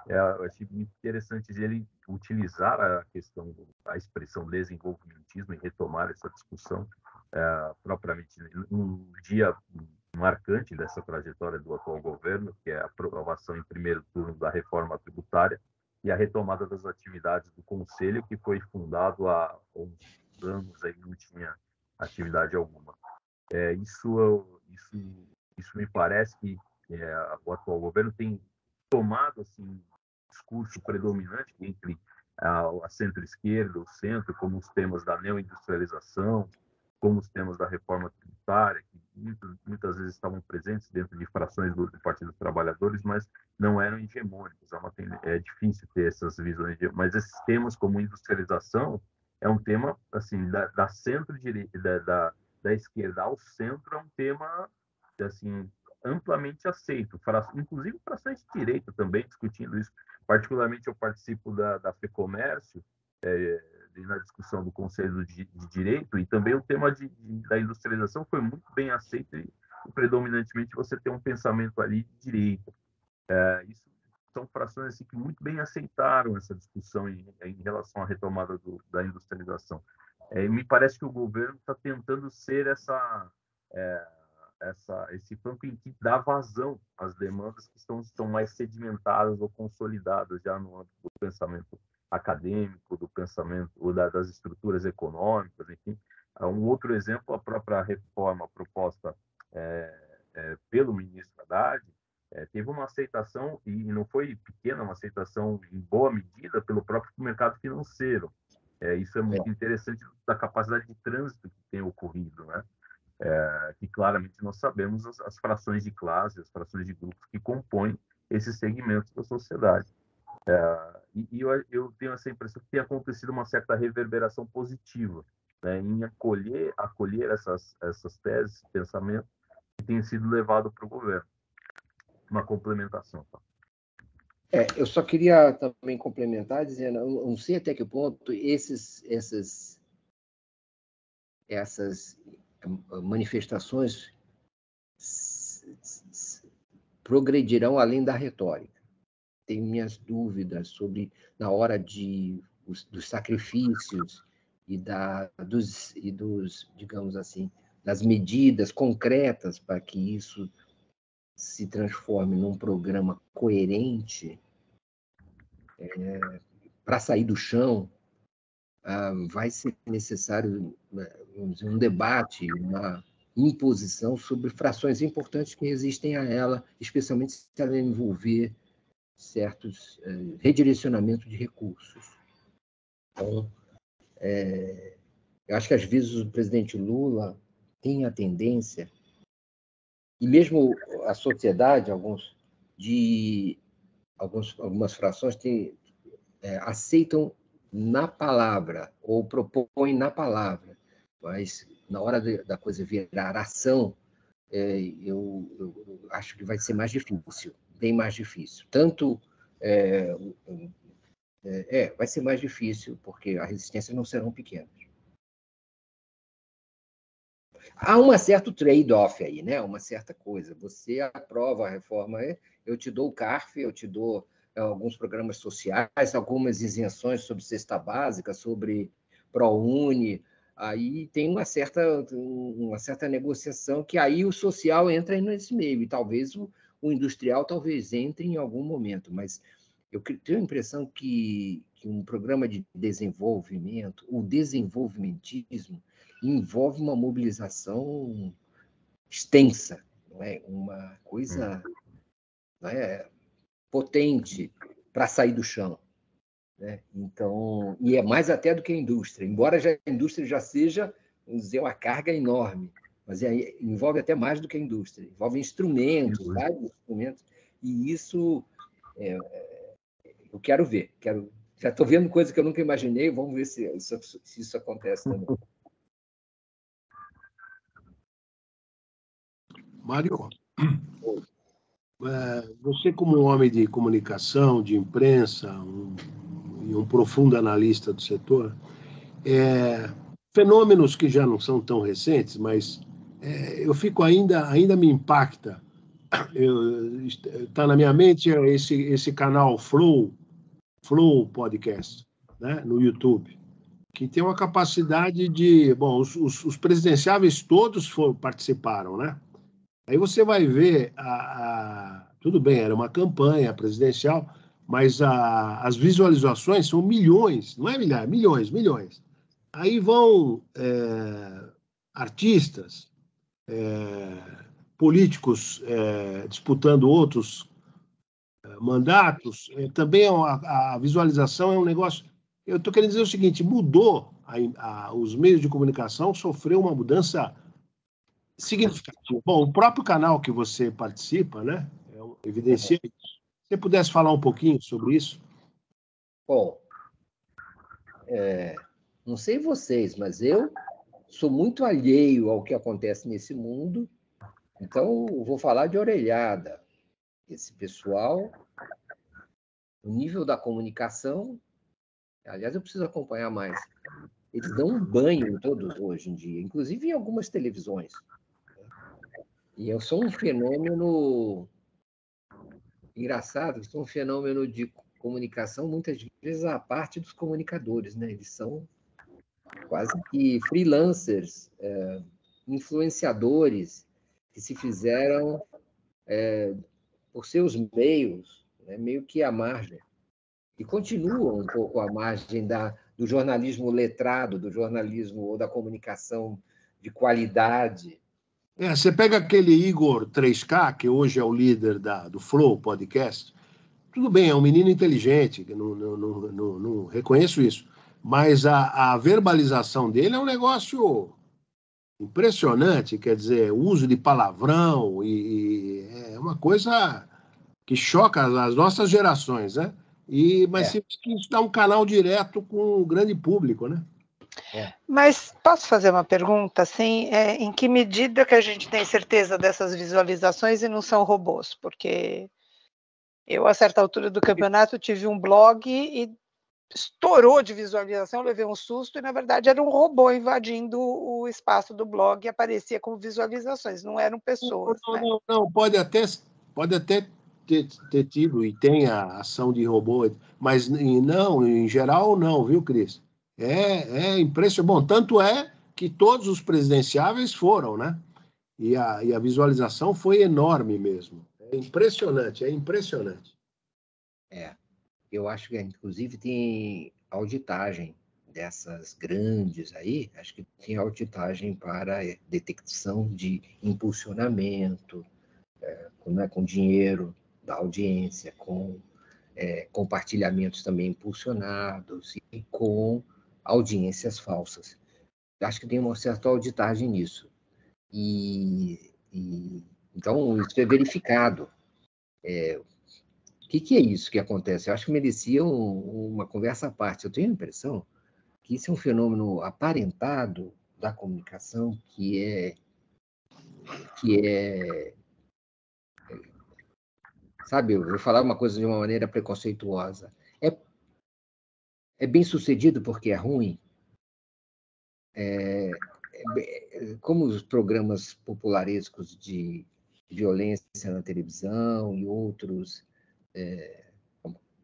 Eu achei muito interessante ele utilizar a expressão desenvolvimentismo e retomar essa discussão propriamente num dia marcante dessa trajetória do atual governo, que é a aprovação em primeiro turno da reforma tributária e a retomada das atividades do Conselho, que foi fundado há uns anos, aí não tinha atividade alguma. Isso me parece que o atual governo tem tomado assim, um discurso predominante entre a centro-esquerda, o centro, como os temas da neoindustrialização, como os temas da reforma tributária, que muitas vezes estavam presentes dentro de frações do Partido dos Trabalhadores, mas não eram hegemônicos. É difícil ter essas visões, mas esses temas como industrialização é um tema assim da centro-direita, da esquerda ao centro, é um tema assim amplamente aceito, inclusive frações de direita também discutindo isso. Particularmente eu participo da FEComércio, na discussão do Conselho de Direito, e também o tema da industrialização foi muito bem aceito e predominantemente você tem um pensamento ali de direita. Isso são frações assim, que muito bem aceitaram essa discussão em relação à retomada da industrialização. Me parece que o governo está tentando ser esse campo em que dá vazão às demandas que estão mais sedimentadas ou consolidadas já no âmbito do pensamento acadêmico, do pensamento ou das estruturas econômicas, enfim. Um outro exemplo, a própria reforma proposta pelo ministro Haddad, teve uma aceitação, e não foi pequena, uma aceitação em boa medida pelo próprio mercado financeiro. Isso é muito interessante da capacidade de trânsito que tem ocorrido, né? Que claramente nós sabemos as frações de classe, as frações de grupos que compõem esses segmentos da sociedade. E eu tenho essa impressão que tem acontecido uma certa reverberação positiva, né, em acolher essas teses, esse pensamento que tem sido levado para o governo. Uma complementação. Tá? Eu só queria também complementar, dizendo, eu não sei até que ponto essas manifestações progredirão além da retórica. Tenho minhas dúvidas sobre, na hora dos sacrifícios e dos, digamos assim, das medidas concretas para que isso se transforme num programa coerente, para sair do chão, vai ser necessário um debate, uma imposição sobre frações importantes que resistem a ela, especialmente se ela envolver certos redirecionamentos de recursos. Então, eu acho que às vezes o presidente Lula tem a tendência, e mesmo a sociedade, algumas frações aceitam na palavra, ou propõem na palavra, mas na hora da coisa virar ação, eu acho que vai ser mais difícil, bem mais difícil. Tanto vai ser mais difícil, porque as resistências não serão pequenas. Há um certo trade-off aí, né? Uma certa coisa. Você aprova a reforma, eu te dou o CARF, eu te dou alguns programas sociais, algumas isenções sobre cesta básica, sobre ProUni. Aí tem uma certa negociação que aí o social entra nesse meio, e talvez o industrial talvez entre em algum momento, mas eu tenho a impressão que um programa de desenvolvimento, o desenvolvimentismo, envolve uma mobilização extensa, não é? Uma coisa potente para sair do chão, né? Então, e é mais até do que a indústria, embora a indústria já seja, vamos dizer, uma carga enorme, mas envolve até mais do que a indústria, envolve instrumentos, vários instrumentos, e isso eu quero ver, já estou vendo coisa que eu nunca imaginei, vamos ver se isso acontece também. Mário, você como um homem de comunicação, de imprensa, e um profundo analista do setor, fenômenos que já não são tão recentes, mas eu fico ainda me impacta. Está na minha mente esse canal Flow Podcast, né, no YouTube, que tem uma capacidade de... Bom, os presidenciáveis todos participaram, né? Aí você vai ver, tudo bem, era uma campanha presidencial, mas as visualizações são milhões, não é milhares, milhões, milhões. Aí vão artistas, políticos disputando outros mandatos, também a visualização é um negócio... Eu estou querendo dizer o seguinte, mudou, os meios de comunicação sofreu uma mudança significativo. Bom, o próprio canal que você participa, né, evidencia isso. Se você pudesse falar um pouquinho sobre isso? Bom, não sei vocês, mas eu sou muito alheio ao que acontece nesse mundo, então vou falar de orelhada. Esse pessoal, o nível da comunicação, aliás, eu preciso acompanhar mais. Eles dão um banho em todos hoje em dia, inclusive em algumas televisões. E eu sou um fenômeno engraçado, sou um fenômeno de comunicação, muitas vezes à parte dos comunicadores, né? Eles são quase que freelancers, influenciadores, que se fizeram por seus meios, né? Meio que à margem. E continuam um pouco à margem do jornalismo letrado, do jornalismo ou da comunicação de qualidade. Você pega aquele Igor 3K, que hoje é o líder do Flow Podcast, tudo bem, é um menino inteligente, não reconheço isso, mas a verbalização dele é um negócio impressionante, quer dizer, o uso de palavrão, e é uma coisa que choca as nossas gerações, né? Mas isso dá um canal direto com o grande público, né? Mas posso fazer uma pergunta, assim, em que medida que a gente tem certeza dessas visualizações e não são robôs? Porque eu, a certa altura do campeonato, tive um blog e estourou de visualização, levei um susto e, na verdade, era um robô invadindo o espaço do blog e aparecia como visualizações, não eram pessoas. Não, pode até ter tido e tem a ação de robô, mas não, em geral não, viu, Cris? É impressionante. Bom, tanto é que todos os presidenciáveis foram, né? E a visualização foi enorme mesmo. É impressionante, é impressionante. Eu acho que, inclusive, tem auditagem dessas grandes aí, acho que tem auditagem para detecção de impulsionamento, com dinheiro da audiência, com compartilhamentos também impulsionados e com audiências falsas. Acho que tem uma certa auditagem nisso. Então, isso é verificado. O que é isso que acontece? Eu acho que merecia uma conversa à parte. Eu tenho a impressão que isso é um fenômeno aparentado da comunicação que é, sabe, eu vou falar uma coisa de uma maneira preconceituosa. É bem sucedido porque é ruim. Como os programas popularescos de violência na televisão e outros,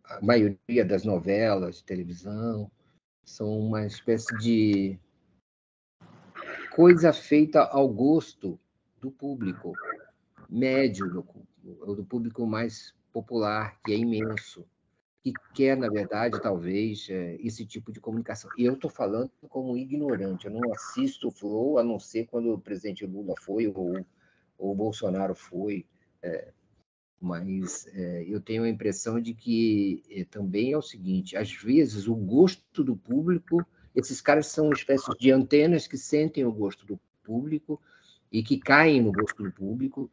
a maioria das novelas de televisão são uma espécie de coisa feita ao gosto do público médio, do público mais popular, que é imenso, que quer, na verdade, talvez, esse tipo de comunicação. E eu estou falando como ignorante, eu não assisto o Flow, a não ser quando o presidente Lula foi ou o Bolsonaro foi, mas eu tenho a impressão de que também é o seguinte, às vezes o gosto do público, esses caras são espécies de antenas que sentem o gosto do público e que caem no gosto do público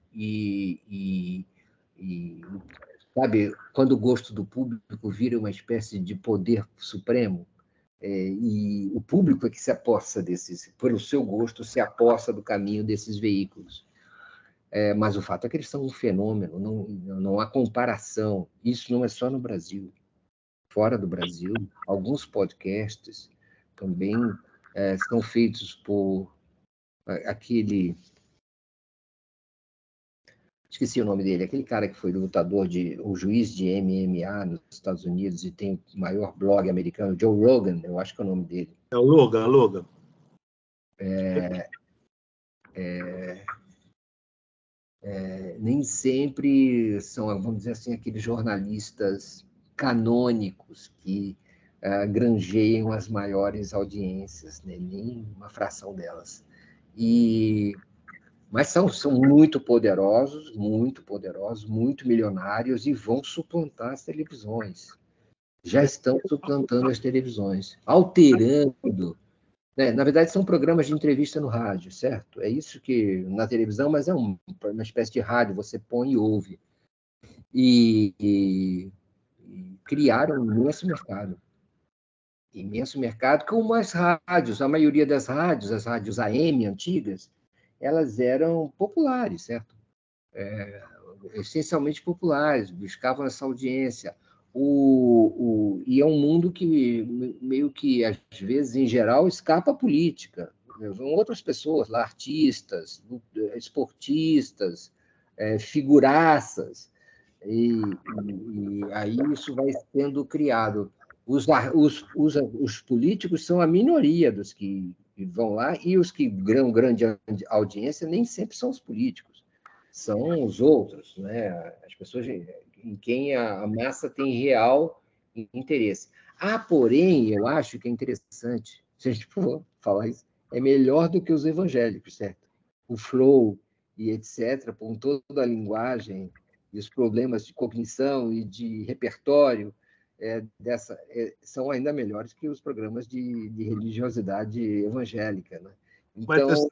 sabe, quando o gosto do público vira uma espécie de poder supremo, e o público é que se apossa pelo seu gosto, se apossa do caminho desses veículos. Mas o fato é que eles são um fenômeno, não há comparação. Isso não é só no Brasil. Fora do Brasil, alguns podcasts também são feitos por aquele... Esqueci o nome dele, aquele cara que foi o juiz de MMA nos Estados Unidos e tem o maior blog americano, Joe Rogan, eu acho que é o nome dele. É o Logan. nem sempre são, vamos dizer assim, aqueles jornalistas canônicos que granjeiam as maiores audiências, né? Nem uma fração delas. Mas são muito poderosos, muito milionários e vão suplantar as televisões. Já estão suplantando as televisões, alterando. Né? Na verdade, são programas de entrevista no rádio, certo? É isso que na televisão, mas é uma espécie de rádio, você põe e ouve. E criaram um imenso mercado, como as rádios. A maioria das rádios, as rádios AM antigas, elas eram populares, certo? Essencialmente populares, buscavam essa audiência. E é um mundo que, meio que, às vezes, em geral, escapa à política. Vão outras pessoas lá, artistas, esportistas, figuraças, e aí isso vai sendo criado. Os políticos são a minoria dos que vão lá, e os que ganham grande audiência nem sempre são os políticos, são os outros, né? As pessoas em quem a massa tem real interesse. Porém, eu acho que é interessante, se a gente for falar isso, é melhor do que os evangélicos, certo? O flow e etc., com toda a linguagem e os problemas de cognição e de repertório são ainda melhores que os programas de religiosidade evangélica, né? Então,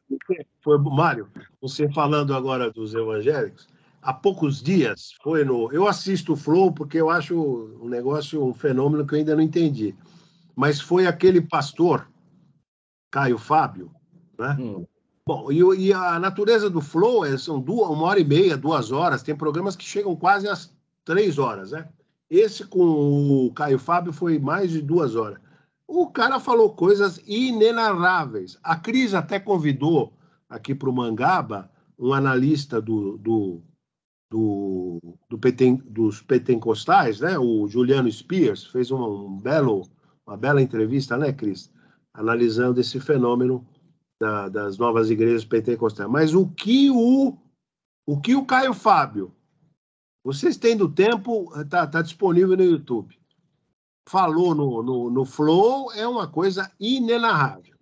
Mário, você falando agora dos evangélicos, há poucos dias eu assisto o Flow porque eu acho um negócio, um fenômeno que eu ainda não entendi. Mas foi aquele pastor, Caio Fábio, né? Bom, e a natureza do Flow são 1h30, 2 horas, tem programas que chegam quase às 3 horas, né? Esse com o Caio Fábio foi mais de 2 horas. O cara falou coisas inenarráveis. A Cris até convidou aqui para o Mangaba um analista dos pentecostais, né? O Juliano Spears, fez uma bela entrevista, né, Cris? Analisando esse fenômeno das novas igrejas pentecostais. Mas o que o Caio Fábio, vocês tendo tempo, tá disponível no YouTube, falou no Flow, é uma coisa inenarrável.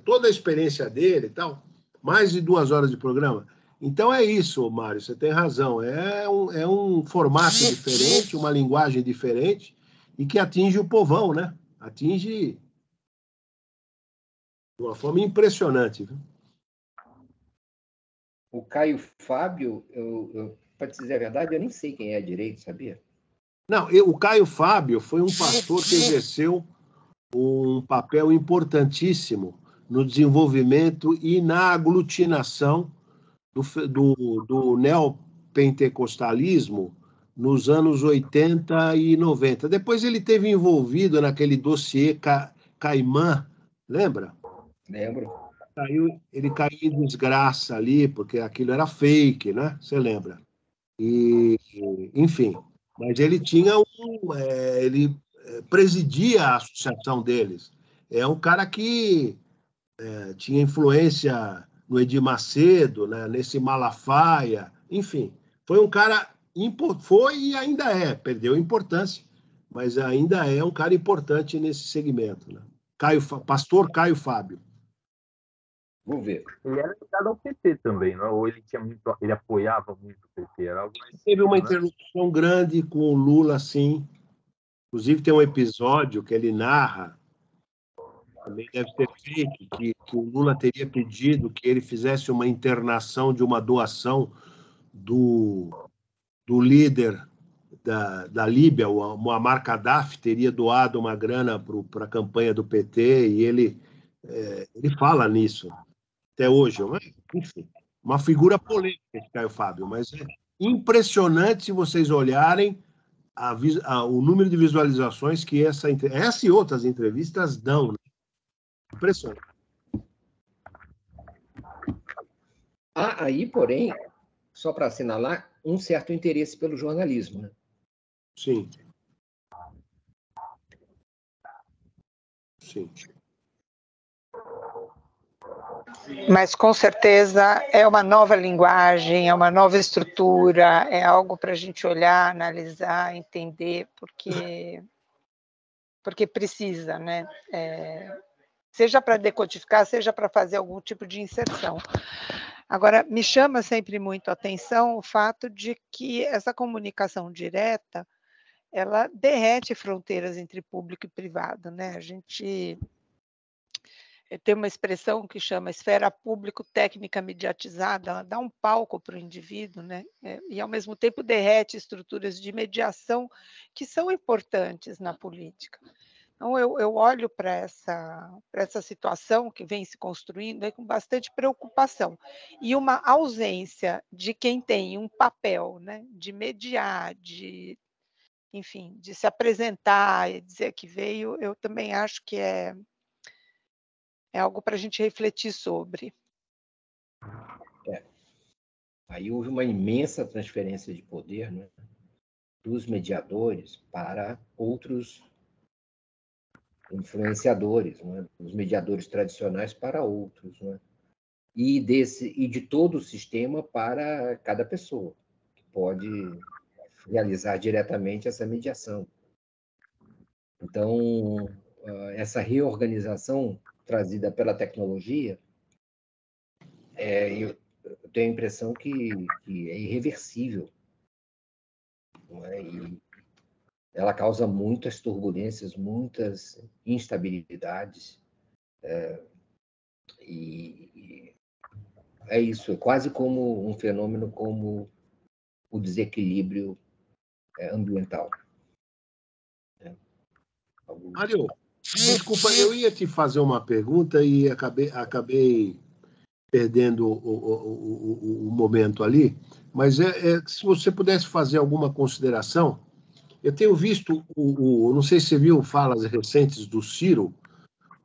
Toda a experiência dele e tal, mais de 2 horas de programa. Então é isso, Mário, você tem razão. É um formato diferente, uma linguagem diferente e que atinge o povão, né? Atinge de uma forma impressionante. Viu? O Caio Fábio, para te dizer a verdade, eu nem sei quem é direito, sabia? Não, o Caio Fábio foi um pastor que exerceu um papel importantíssimo no desenvolvimento e na aglutinação do neopentecostalismo nos anos 80 e 90. Depois ele teve envolvido naquele dossiê Caimã, lembra? Lembro. Ele caiu em desgraça ali, porque aquilo era fake, né? Você lembra? Enfim, mas ele tinha ele presidia a associação deles. É um cara que tinha influência no Edir Macedo, né, nesse Malafaia, enfim, foi um cara foi e ainda perdeu importância, mas ainda é um cara importante nesse segmento, né? Pastor Caio Fábio. Vou ver. Ele era ligado ao PT também, não? Ou ele apoiava muito o PT? Era algo mais Teve uma né? interlocução grande com o Lula, sim. Inclusive tem um episódio que ele narra, também deve ter feito, que o Lula teria pedido que ele fizesse uma internação de uma doação do líder da Líbia, o Muammar Gaddafi, teria doado uma grana para a campanha do PT, e ele fala nisso até hoje. Enfim, uma figura polêmica, esse Caio Fábio, mas é impressionante se vocês olharem o número de visualizações que essa e outras entrevistas dão. Né? Impressionante. Há aí, porém, só para assinalar, um certo interesse pelo jornalismo. Né? Sim. Sim. Mas, com certeza, é uma nova linguagem, é uma nova estrutura, é algo para a gente olhar, analisar, entender, porque precisa, né? Seja para decodificar, seja para fazer algum tipo de inserção. Agora, me chama sempre muito a atenção o fato de que essa comunicação direta, ela derrete fronteiras entre público e privado, né? A gente tem uma expressão que chama esfera público-técnica mediatizada, ela dá um palco para o indivíduo, né? E, ao mesmo tempo, derrete estruturas de mediação que são importantes na política. Então, eu olho para essa situação que vem se construindo com bastante preocupação. E uma ausência de quem tem um papel, né, de mediar, enfim, de se apresentar e dizer que veio, eu também acho que é algo para a gente refletir sobre. Aí houve uma imensa transferência de poder, né, dos mediadores para outros influenciadores, né, dos mediadores tradicionais para outros, né, e de todo o sistema para cada pessoa, que pode realizar diretamente essa mediação. Então, essa reorganização trazida pela tecnologia, eu tenho a impressão que é irreversível, não é? E ela causa muitas turbulências, muitas instabilidades, e é isso, é quase como um fenômeno como o desequilíbrio ambiental. Mário, desculpa, eu ia te fazer uma pergunta e acabei perdendo o momento ali, mas se você pudesse fazer alguma consideração, eu tenho visto, não sei se você viu falas recentes do Ciro,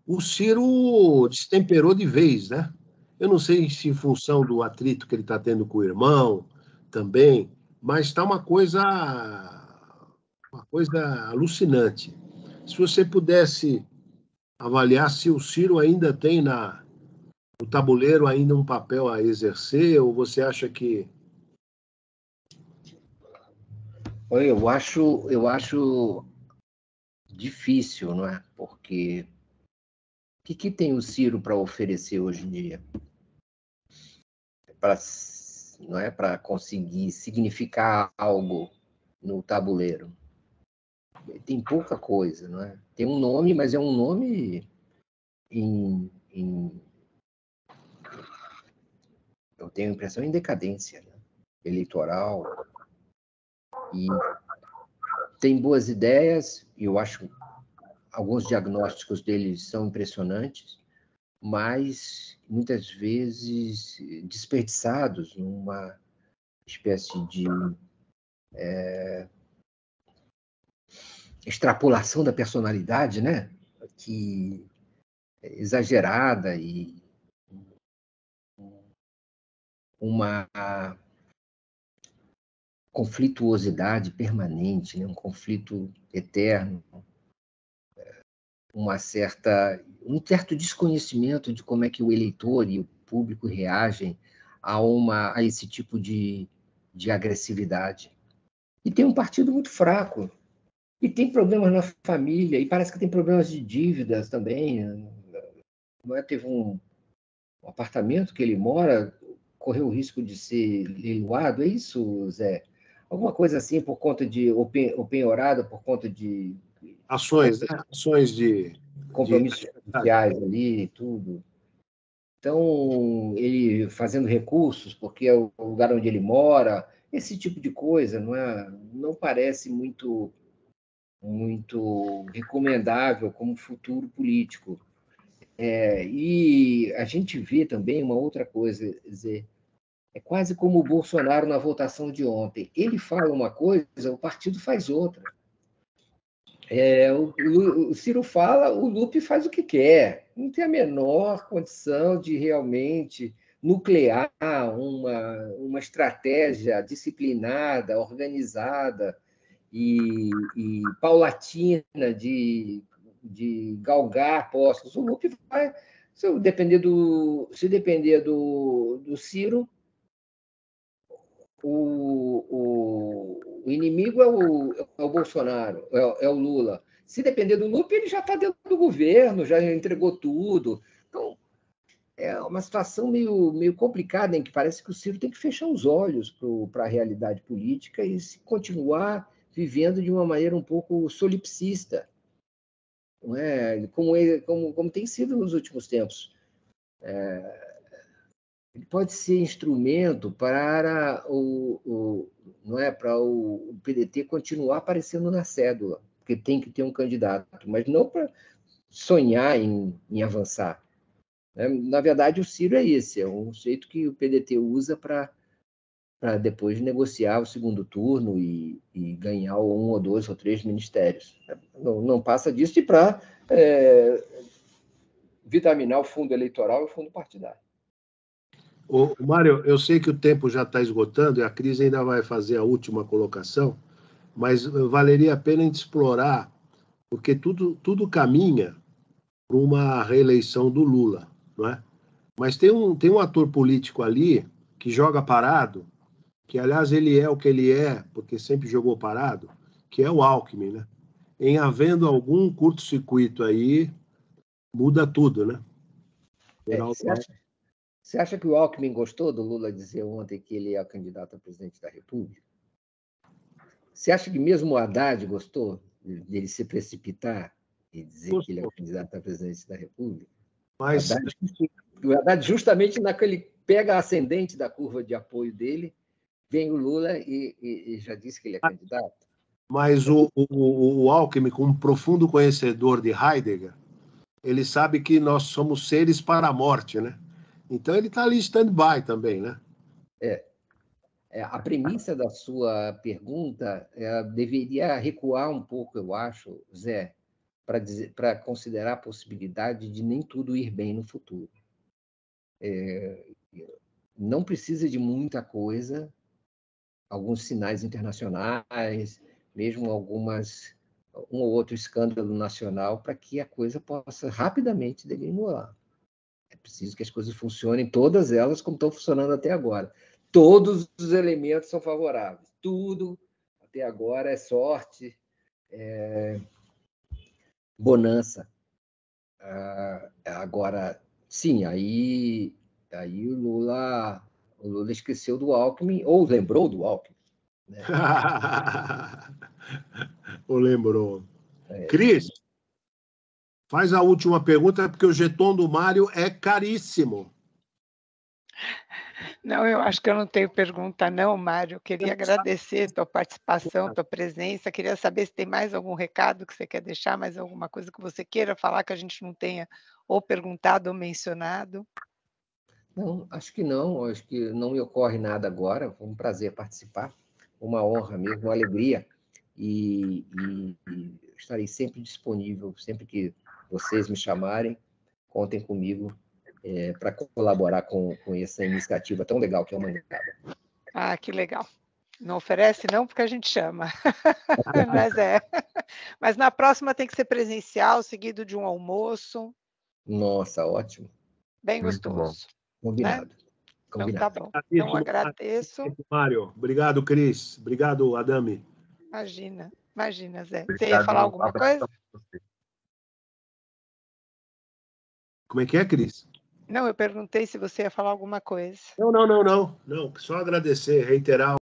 o Ciro destemperou de vez, né? Eu não sei se em função do atrito que ele está tendo com o irmão também, mas está uma coisa alucinante. Se você pudesse avaliar se o Ciro ainda tem no tabuleiro ainda um papel a exercer, ou você acha que... Olha, eu acho difícil, não é? Porque o que tem o Ciro para oferecer hoje em dia? Não é para conseguir significar algo no tabuleiro. Tem pouca coisa, não é? Tem um nome, mas é um nome eu tenho a impressão em decadência, né? Eleitoral, e tem boas ideias, e eu acho alguns diagnósticos dele são impressionantes, mas muitas vezes desperdiçados numa espécie de extrapolação da personalidade, né? Que é exagerada e uma conflituosidade permanente, né? Um conflito eterno, um certo desconhecimento de como é que o eleitor e o público reagem a esse tipo de agressividade. E tem um partido muito fraco, e tem problemas na família, e parece que tem problemas de dívidas também. Não é? Teve um apartamento que ele mora, correu o risco de ser leiloado, é isso, Zé? Alguma coisa assim, por conta de, ou penhorada por conta de... Ações, né? Ações de compromissos sociais ali e tudo. Então, ele fazendo recursos, porque é o lugar onde ele mora, esse tipo de coisa, não parece muito recomendável como futuro político. E a gente vê também uma outra coisa, Zé, é quase como o Bolsonaro na votação de ontem. Ele fala uma coisa, o partido faz outra. O Ciro fala, o Lupe faz o que quer. Não tem a menor condição de realmente nuclear uma estratégia disciplinada, organizada e paulatina de galgar postos. O Lupe vai Se depender do Ciro, o inimigo é o Bolsonaro, é o Lula. Se depender do Lupe, ele já está dentro do governo, já entregou tudo. Então, é uma situação meio complicada, em que parece que o Ciro tem que fechar os olhos para a realidade política e se continuar vivendo de uma maneira um pouco solipsista, não é? Como tem sido nos últimos tempos. Ele pode ser instrumento para não é, para o PDT continuar aparecendo na cédula, porque tem que ter um candidato, mas não para sonhar em avançar. Na verdade, o Ciro é esse, é um jeito que o PDT usa para depois negociar o segundo turno e ganhar 1 ou 2 ou 3 ministérios. Não passa disso, e para vitaminar o fundo eleitoral e o fundo partidário. Mário, eu sei que o tempo já está esgotando e a Cris ainda vai fazer a última colocação, mas valeria a pena a gente explorar, porque tudo caminha para uma reeleição do Lula, não é? Mas tem um ator político ali que joga parado, que, aliás, ele é o que ele é, porque sempre jogou parado, que é o Alckmin, né? Em havendo algum curto-circuito aí, muda tudo, né? Você acha que o Alckmin gostou do Lula dizer ontem que ele é candidato a presidente da República? Você acha que mesmo o Haddad gostou dele se precipitar e dizer que ele é candidato a presidente da República? Mas o Haddad, justamente naquele pega a ascendente da curva de apoio dele, vem o Lula e já disse que ele é candidato. Mas o Alckmin, como um profundo conhecedor de Heidegger, ele sabe que nós somos seres para a morte, né? Então ele está ali em stand-by também, né? A premissa da sua pergunta deveria recuar um pouco, eu acho, Zé, para considerar a possibilidade de nem tudo ir bem no futuro. Não precisa de muita coisa, alguns sinais internacionais, mesmo um ou outro escândalo nacional, para que a coisa possa rapidamente degringolar. É preciso que as coisas funcionem, todas elas, como estão funcionando até agora. Todos os elementos são favoráveis. Tudo, até agora, é sorte, bonança. Agora, sim, aí o Lula esqueceu do Alckmin, ou lembrou do Alckmin. Né? Ou lembrou. Cris, faz a última pergunta, porque o jeton do Mário é caríssimo. Não, eu acho que eu não tenho pergunta não, Mário. Eu queria agradecer tua participação, tua presença. Queria saber se tem mais algum recado que você quer deixar, mais alguma coisa que você queira falar que a gente não tenha ou perguntado ou mencionado. Não, acho que não. Acho que não me ocorre nada agora. Foi um prazer participar. Uma honra mesmo, uma alegria. E estarei sempre disponível, sempre que vocês me chamarem, contem comigo para colaborar com essa iniciativa tão legal que é o Mangaba. Ah, que legal. Não oferece não, porque a gente chama. Mas na próxima tem que ser presencial, seguido de um almoço. Nossa, ótimo. Bem gostoso. Combinado. Né? Então tá bom. Então agradeço. Mário, obrigado, Cris. Obrigado, Adame. Imagina, Zé. Você ia falar alguma coisa? Como é que é, Cris? Não, eu perguntei se você ia falar alguma coisa. Não. Só agradecer, reiterar